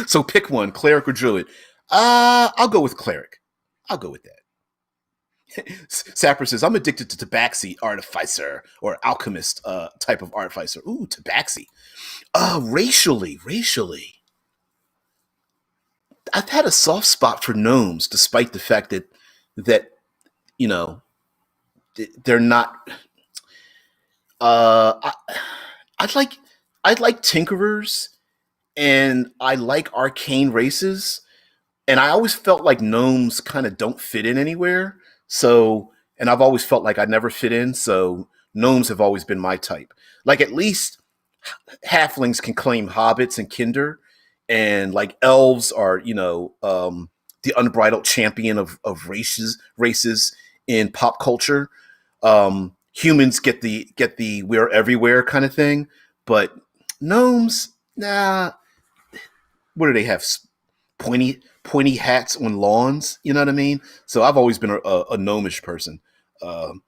So pick one, cleric or druid. I'll go with cleric. I'll go with that. Sapper says, I'm addicted to tabaxi artificer or alchemist type of artificer. Ooh, tabaxi. Racially. I've had a soft spot for gnomes, despite the fact that you know they're not. Uh, I, I'd like I'd like tinkerers and I like arcane races, and I always felt like gnomes kind of don't fit in anywhere. So, and I've always felt like I never fit in. So gnomes have always been my type. Like at least halflings can claim hobbits and kinder, and like elves are, the unbridled champion of races in pop culture. Humans get the we're everywhere kind of thing, but gnomes, nah. What do they have? Pointy hats on lawns. You know what I mean? So I've always been a gnomish person. Um,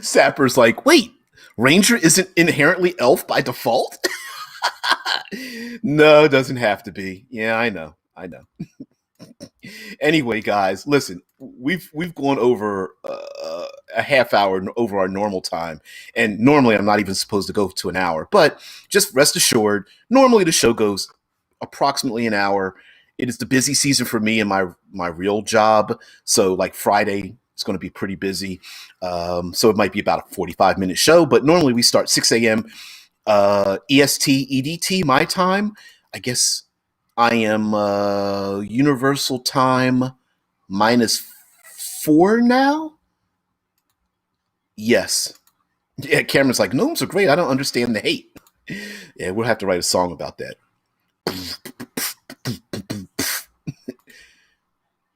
Sapper's like, wait, Ranger isn't inherently elf by default? No, it doesn't have to be. Yeah, I know. Anyway, guys, listen, we've gone over a half hour over our normal time, and normally I'm not even supposed to go to an hour. But just rest assured, normally the show goes approximately an hour. It is the busy season for me and my real job, so like Friday it's going to be pretty busy. So it might be about a 45-minute show, but normally we start 6 a.m. EST EDT my time. I guess I am Universal Time -4 now. Yes. Yeah, Cameron's like, gnomes are great. I don't understand the hate. Yeah, we'll have to write a song about that.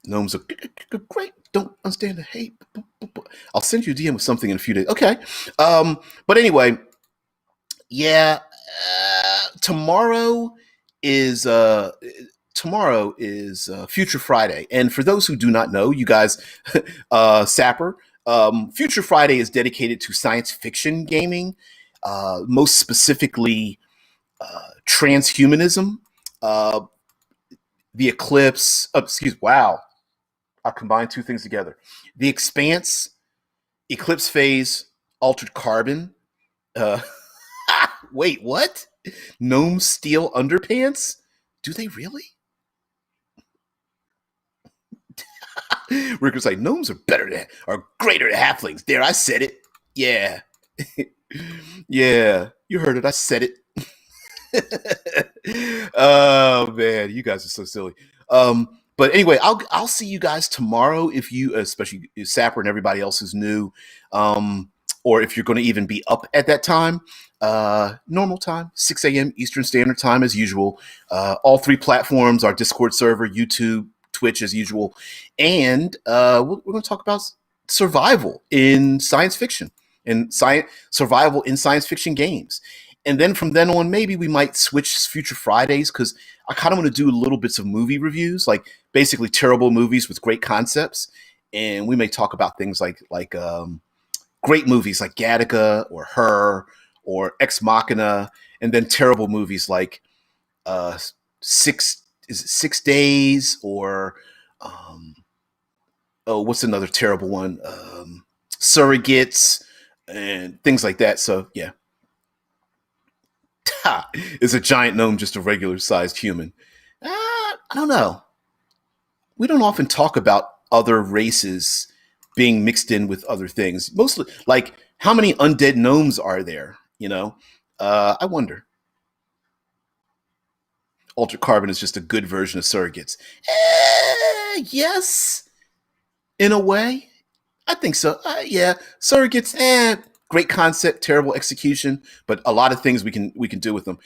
Gnomes are great. Don't understand the hate. I'll send you a DM with something in a few days. Okay. But anyway, yeah. Tomorrow is Future Friday, and for those who do not know, you guys, Sapper, Future Friday is dedicated to science fiction gaming, most specifically transhumanism, uh, the eclipse. Wow, I combined two things together: the expanse, eclipse phase, altered carbon. Uh, wait, what? Gnomes steal underpants? Do they really? Rick was like, gnomes are better than, are greater than halflings. There, I said it. Yeah. Yeah. You heard it. I said it. Oh man, you guys are so silly. But anyway, I'll see you guys tomorrow if you, especially Sapper and everybody else who's new, or if you're going to even be up at that time. Normal time, 6 a.m. Eastern Standard Time as usual. All three platforms: our Discord server, YouTube, Twitch as usual, and we're going to talk about survival in science fiction and survival in science fiction games. And then from then on, maybe we might switch Future Fridays because I kind of want to do little bits of movie reviews, like basically terrible movies with great concepts. And we may talk about things like great movies like Gattaca or Her or Ex Machina, and then terrible movies like uh, 6 Days or oh, what's another terrible one? Surrogates and things like that. So yeah. Is a giant gnome just a regular sized human? I don't know. We don't often talk about other races being mixed in with other things. Mostly, like, how many undead gnomes are there? I wonder. Altered Carbon is just a good version of surrogates. Yes, in a way. I think so. Yeah, surrogates. Great concept, terrible execution, but a lot of things we can do with them.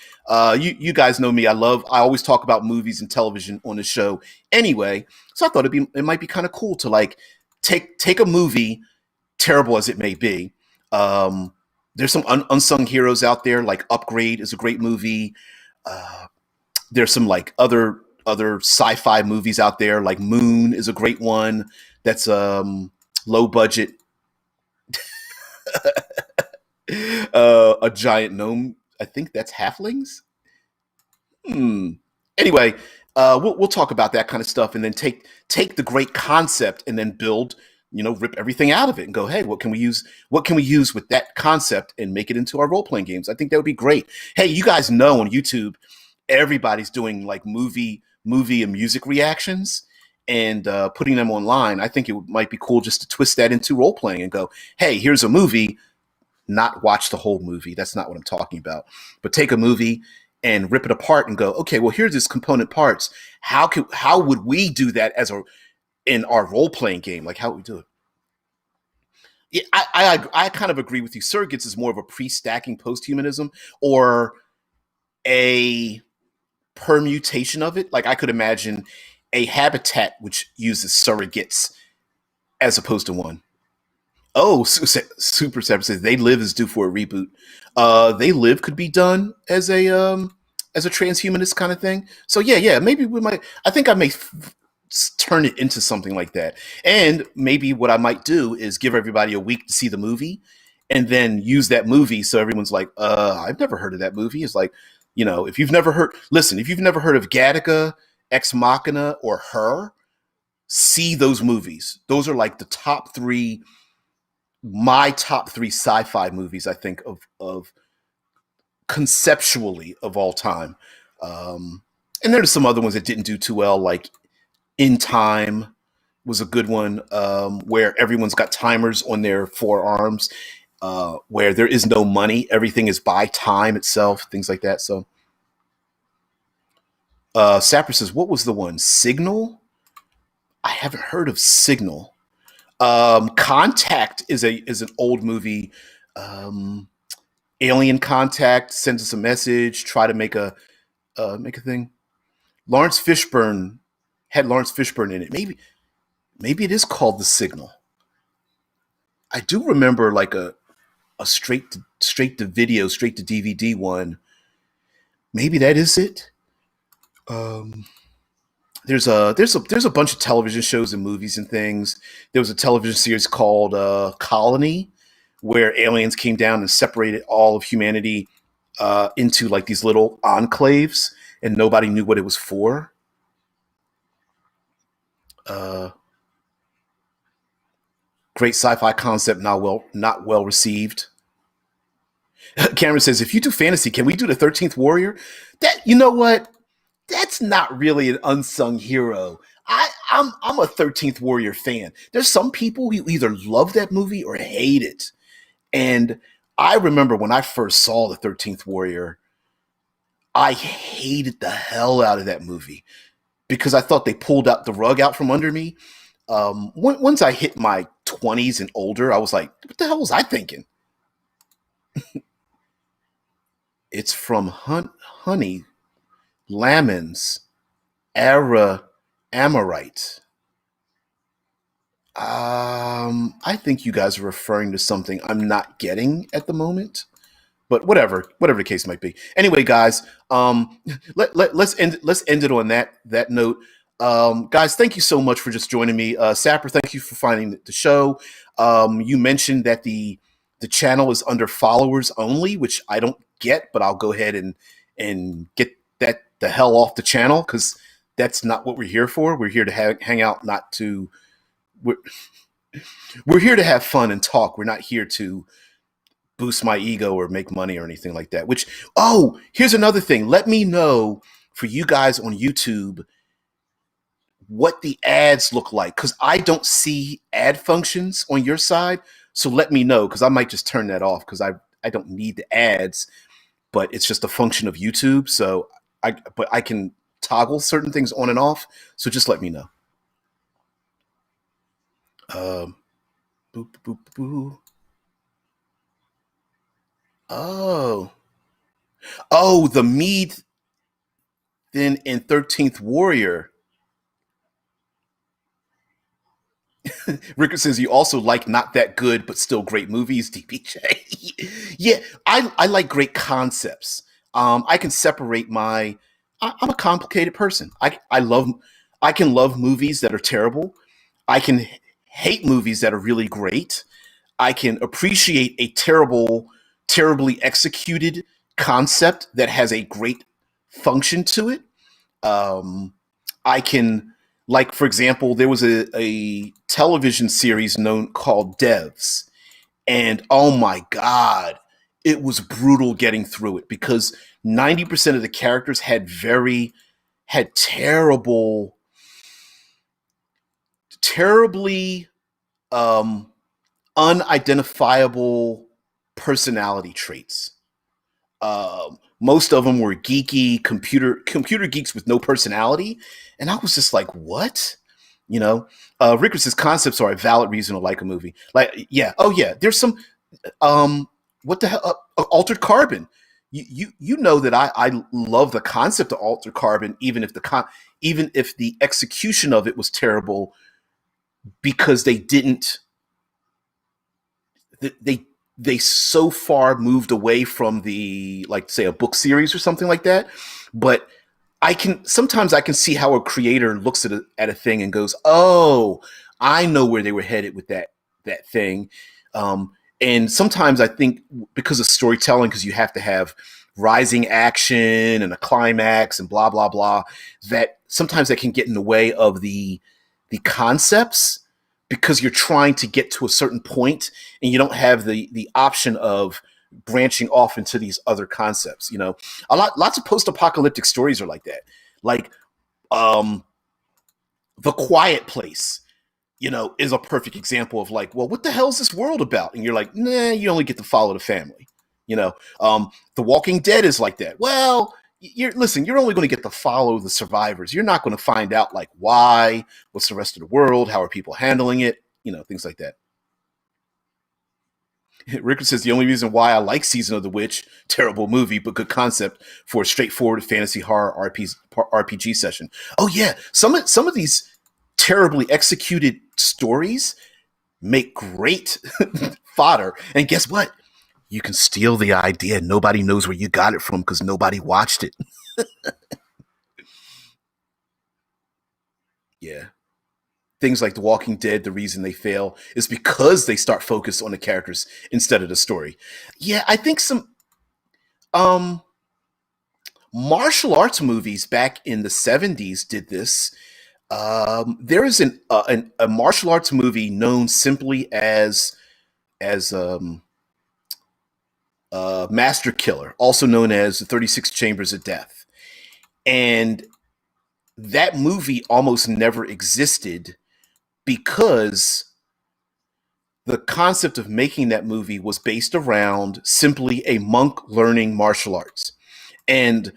You guys know me. I always talk about movies and television on the show anyway. So I thought it might be kind of cool to like take a movie, terrible as it may be. Um, there's some unsung heroes out there. Like Upgrade is a great movie. Uh, there's some like other sci-fi movies out there. Like Moon is a great one. That's low budget. A giant gnome. I think that's halflings. Hmm. Anyway, we'll talk about that kind of stuff, and then take the great concept, and then build. Rip everything out of it, and go, hey, what can we use? What can we use with that concept, and make it into our role playing games? I think that would be great. Hey, you guys know on YouTube, everybody's doing like movie and music reactions, and putting them online. I think might be cool just to twist that into role playing and go, hey, here's a movie, not watch the whole movie. That's not what I'm talking about. But take a movie and rip it apart and go, okay, well, here's its component parts. How would we do that in our role playing game? Like, how would we do it? Yeah, I kind of agree with you. Surrogates is more of a pre-stacking post-humanism, or a permutation of it. Like, I could imagine a habitat which uses surrogates as opposed to one. Oh, Super Seven says They Live is due for a reboot. They Live could be done as a transhumanist kind of thing. So yeah, maybe we might. I think I may turn it into something like that. And maybe what I might do is give everybody a week to see the movie, and then use that movie so everyone's like, I've never heard of that movie. It's like, if you've never heard, listen, if you've never heard of Gattaca, Ex Machina, or Her, see those movies. Those are like my top three sci-fi movies, I think, of conceptually of all time. And there's some other ones that didn't do too well, like In Time was a good one, where everyone's got timers on their forearms, where there is no money, everything is by time itself, things like that. So, Sapper says, "What was the one? Signal? I haven't heard of Signal." Contact is an old movie. Um, Alien Contact sends us a message, try to make a thing. Lawrence Fishburne had Lawrence Fishburne in it. Maybe it is called The Signal. I do remember like a straight to video, straight to DVD one. Maybe that is it. Um, There's a bunch of television shows and movies and things. There was a television series called Colony, where aliens came down and separated all of humanity into like these little enclaves, and nobody knew what it was for. Uh, Great sci-fi concept, not well received. Cameron says, if you do fantasy, can we do the 13th Warrior? That, you know what? That's not really an unsung hero. I'm a 13th Warrior fan. There's some people who either love that movie or hate it. And I remember when I first saw the 13th Warrior, I hated the hell out of that movie because I thought they pulled out the rug out from under me. Once I hit my 20s and older, I was like, what the hell was I thinking? It's from Honey Lamons Era Amorite. I think you guys are referring to something I'm not getting at the moment, but whatever the case might be. Anyway, guys, let's end it on that note. Guys, thank you so much for just joining me. Sapper, thank you for finding the show. You mentioned that the channel is under followers only, which I don't get, but I'll go ahead and get that the hell off the channel because that's not what we're here for. We're here to hang out, not to. We're, we're here to have fun and talk. We're not here to boost my ego or make money or anything like that. Which, oh, here's another thing. Let me know for you guys on YouTube what the ads look like because I don't see ad functions on your side. So let me know because I might just turn that off because I don't need the ads, but it's just a function of YouTube. So I can toggle certain things on and off. So just let me know. Um, boop, boop, boop. Oh, the Mead then in 13th Warrior. Ricker says you also like not that good but still great movies, DPJ. Yeah, I like great concepts. I can separate I'm a complicated person. I can love movies that are terrible. I can hate movies that are really great. I can appreciate a terribly executed concept that has a great function to it. Um, I can, like, for example, there was a television series known called Devs, and oh my god, it was brutal getting through it because 90% of the characters had terribly um, unidentifiable personality traits. Most of them were geeky computer geeks with no personality, and I was just like, "What?" You know. Ricker says concepts are a valid reason to like a movie. Like, yeah, oh yeah, there's some. Um, what the hell? Altered Carbon. You know that I love the concept of Altered Carbon, even if the execution of it was terrible because they they so far moved away from the, like, say, a book series or something like that. But I can see how a creator looks at a thing and goes, oh, I know where they were headed with that thing. um, and sometimes I think because of storytelling, because you have to have rising action and a climax and blah blah blah, that sometimes that can get in the way of the concepts because you're trying to get to a certain point and you don't have the option of branching off into these other concepts. Lots of post-apocalyptic stories are like that. Like, um The Quiet Place, is a perfect example of, like, well, what the hell is this world about? And you're like, nah, you only get to follow the family. The Walking Dead is like that. Well, you're only going to get to follow the survivors. You're not going to find out, like, why, what's the rest of the world, how are people handling it, things like that. Rickard says the only reason why I like Season of the Witch, terrible movie but good concept for a straightforward fantasy horror RPG session. Oh yeah, some of these terribly executed stories make great fodder. And guess what? You can steal the idea. Nobody knows where you got it from because nobody watched it. Yeah. Things like The Walking Dead, the reason they fail is because they start focused on the characters instead of the story. Yeah, I think some um martial arts movies back in the 70s did this. There is a martial arts movie known simply as Master Killer, also known as the 36 Chambers of Death. And that movie almost never existed because the concept of making that movie was based around simply a monk learning martial arts. And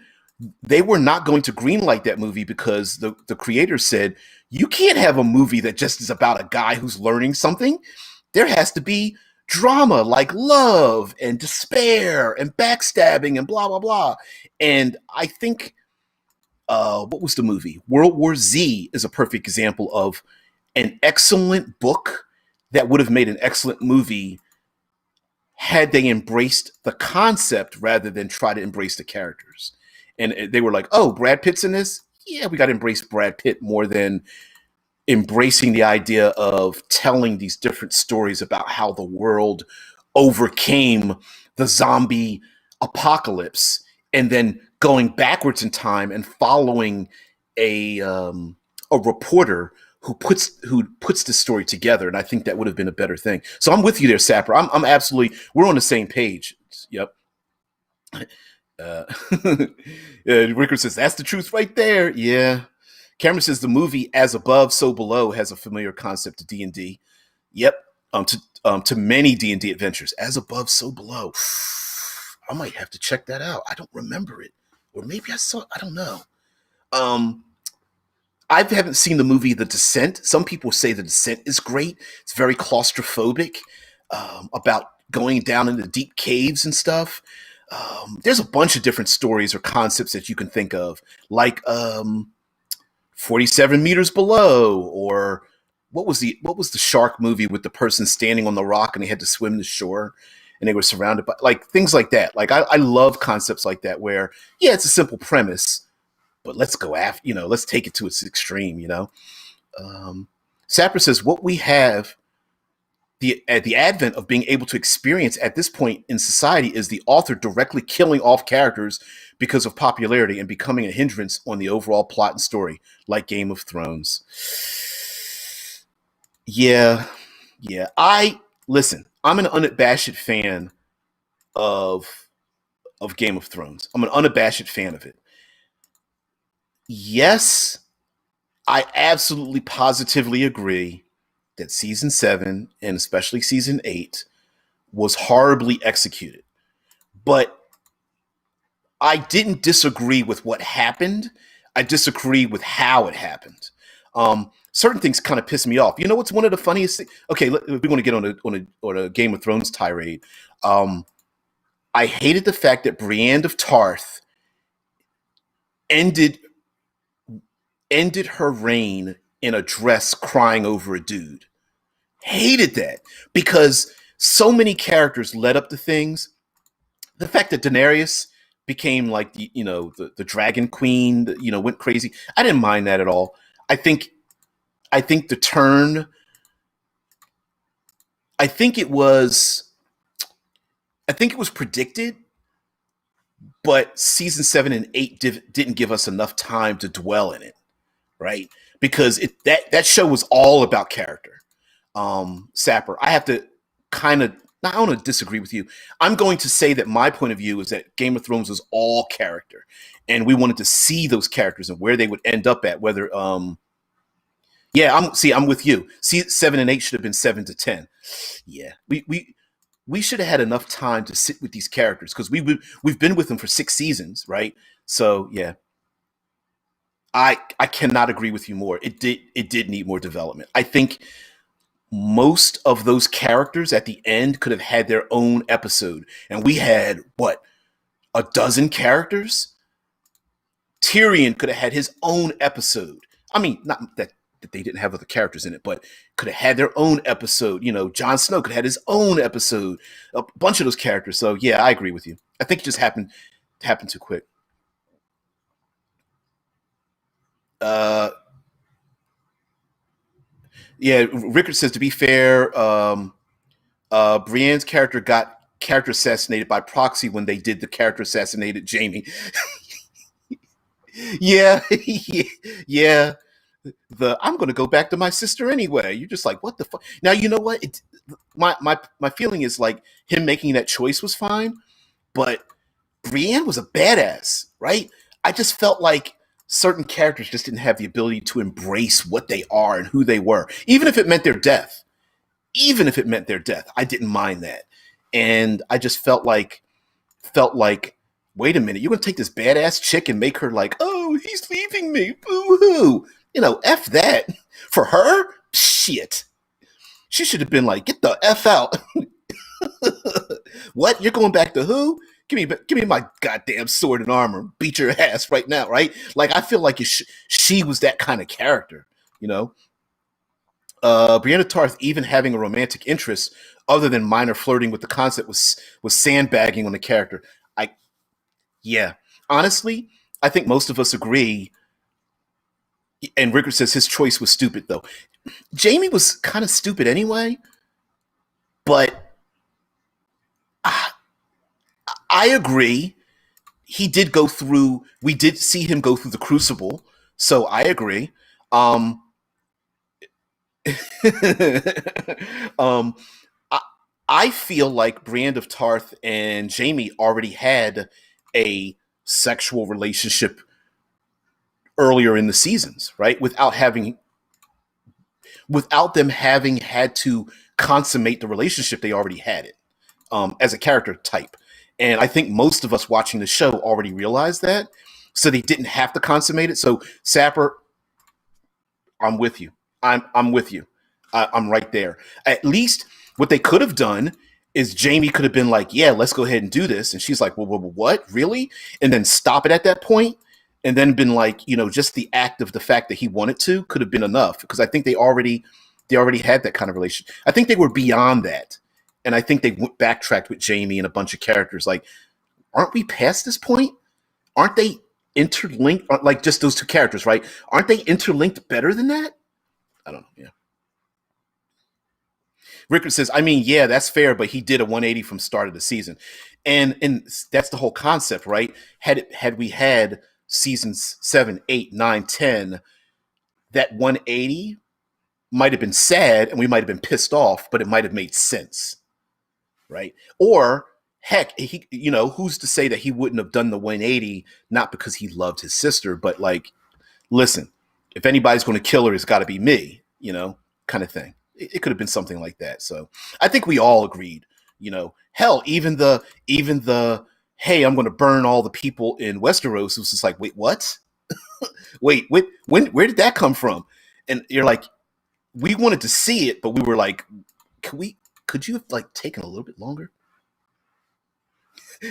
they were not going to greenlight that movie because the creator said, you can't have a movie that just is about a guy who's learning something. There has to be drama like love and despair and backstabbing and blah, blah, blah. And I think, what was the movie? World War Z is a perfect example of an excellent book that would have made an excellent movie had they embraced the concept rather than try to embrace the characters. And they were like, oh, Brad Pitt's in this? Yeah, we got to embrace Brad Pitt more than embracing the idea of telling these different stories about how the world overcame the zombie apocalypse and then going backwards in time and following a reporter who puts the story together. And I think that would have been a better thing. So I'm with you there, Sapper. I'm absolutely, we're on the same page. Yep. Uh, Rickard says that's the truth right there. Yeah. Cameron says the movie As Above, So Below has a familiar concept to D&D. Yep. To many D&D adventures. As Above, So Below. I might have to check that out. I don't remember it, or maybe I saw it. I don't know. Um, I haven't seen the movie The Descent. Some people say The Descent is great. It's very claustrophobic, about going down into deep caves and stuff. There's a bunch of different stories or concepts that you can think of, like 47 meters below, or what was the shark movie with the person standing on the rock and they had to swim to shore and they were surrounded by, like, things like that. Like I love concepts like that where, yeah, it's a simple premise, but let's go after, let's take it to its extreme. Um, Sapper says what we have, the advent of being able to experience at this point in society is the author directly killing off characters because of popularity and becoming a hindrance on the overall plot and story, like Game of Thrones. Yeah, yeah. I listen. I'm an unabashed fan of Game of Thrones. I'm an unabashed fan of it. Yes, I absolutely positively agree that season 7 and especially season 8 was horribly executed. But I didn't disagree with what happened. I disagree with how it happened. Certain things kind of piss me off. You know what's one of the funniest things? Okay, we want to get on a Game of Thrones tirade. Um, I hated the fact that Brienne of Tarth ended ended her reign in a dress crying over a dude. Hated that because so many characters led up to things. The fact that Daenerys became like the dragon queen, went crazy. I didn't mind that at all. I think I think the turn. I think it was. I think it was predicted, but season 7 and 8 didn't give us enough time to dwell in it, right? Because that show was all about character. Sapper, I have to kind of. I don't want to disagree with you. I'm going to say that my point of view is that Game of Thrones was all character, and we wanted to see those characters and where they would end up at. Whether, yeah, I'm with you. See, 7 and 8 should have been 7 to 10. Yeah, we should have had enough time to sit with these characters because we've been with them for 6 seasons, right? So yeah, I cannot agree with you more. It did need more development. I think most of those characters at the end could have had their own episode. And we had, what, a dozen characters? Tyrion could have had his own episode. I mean, not that they didn't have other characters in it, but could have had their own episode. Jon Snow could have had his own episode. A bunch of those characters. So yeah, I agree with you. I think it just happened too quick. Uh Yeah, Rickard says to be fair, Brienne's character got character assassinated by proxy when they did the character assassinated Jamie. Yeah, yeah. The I'm going to go back to my sister anyway. You're just like, what the fuck? Now you know what? My feeling is like him making that choice was fine, but Brienne was a badass, right? I just felt like certain characters just didn't have the ability to embrace what they are and who they were, even if it meant their death. Even if it meant their death, I didn't mind that, and I just felt like, wait a minute, you're gonna take this badass chick and make her like, oh, he's leaving me, boo hoo, f that for her. Shit, she should have been like, get the f out. What? You're going back to who? Give me my goddamn sword and armor. Beat your ass right now, right? Like I feel like she was that kind of character, you know. Brianna Tarth even having a romantic interest other than minor flirting with the concept was sandbagging on the character. I Yeah, honestly, I think most of us agree. And Rickard says his choice was stupid though. Jamie was kind of stupid anyway, but I, I agree. He did go through. We did see him go through the crucible, so I agree. Um, um, I, I feel like Brienne of Tarth and Jamie already had a sexual relationship earlier in the seasons, right? Without them having had to consummate the relationship, they already had it as a character type. And I think most of us watching the show already realized that, so they didn't have to consummate it. So Sapper, I'm with you. I'm with you. I'm right there. At least what they could have done is Jamie could have been like, "Yeah, let's go ahead and do this," and she's like, "Well, what, really?" And then stop it at that point, and then been like, just the act of the fact that he wanted to could have been enough because I think they already had that kind of relationship. I think they were beyond that, and I think they backtracked with Jamie and a bunch of characters. Like, aren't we past this point? Aren't they interlinked? Like just those two characters, right? Aren't they interlinked better than that? I don't know. Yeah. Rickard says, I mean, yeah, that's fair, but he did a 180 from start of the season, and that's the whole concept, right? Had we had seasons 7, 8, 9, 10, that 180 might have been sad, and we might have been pissed off, but it might have made sense, right? Or heck, who's to say that he wouldn't have done the 180 not because he loved his sister, but like, listen, if anybody's going to kill her, it's got to be me, kind of thing. It could have been something like that. So I think we all agreed. Hell, even the hey, I'm going to burn all the people in Westeros. It was just like, wait, what? Wait, where did that come from? And you're like, we wanted to see it, but we were like, could you have like taken a little bit longer?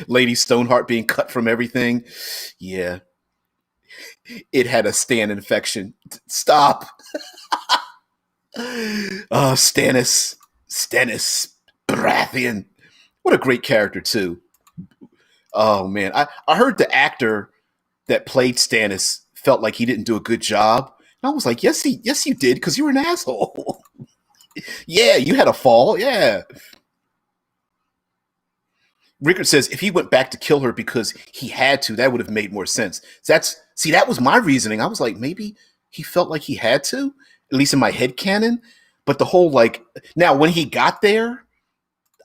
Lady Stoneheart being cut from everything. Yeah, it had a stand infection. Stop. Stannis Baratheon. What a great character too. Oh man, I heard the actor that played Stannis felt like he didn't do a good job. And I was like, yes you did, because you were an asshole. Yeah, you had a fall. Yeah. Rickard says if he went back to kill her because he had to, that would have made more sense. That was my reasoning. I was like, maybe he felt like he had to, at least in my head canon. But the whole like now when he got there,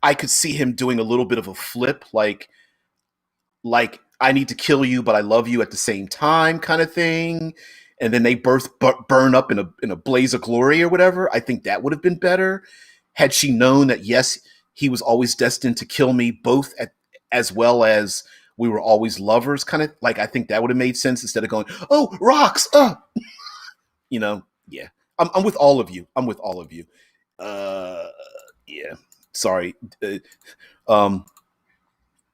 I could see him doing a little bit of a flip, like I need to kill you, but I love you at the same time, kind of thing. And then they burn up in a blaze of glory or whatever. I think that would have been better had she known that yes, he was always destined to kill me, as well as we were always lovers. Kind of like I think that would have made sense instead of going, oh, rocks, yeah. I'm with all of you. I'm with all of you. Uh, yeah. Sorry. Um,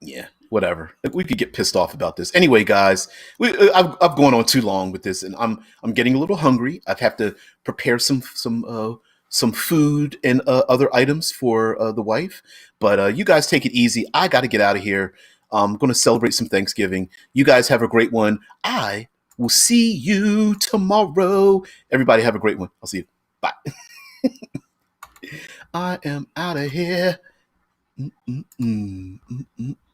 yeah, whatever. We could get pissed off about this anyway, guys. I've gone on too long with this, and I'm getting a little hungry. I have to prepare some food and other items for the wife. But you guys take it easy. I got to get out of here. I'm going to celebrate some Thanksgiving. You guys have a great one. I will see you tomorrow. Everybody have a great one. I'll see you. Bye. I am out of here. Mm-mm-mm, mm-mm.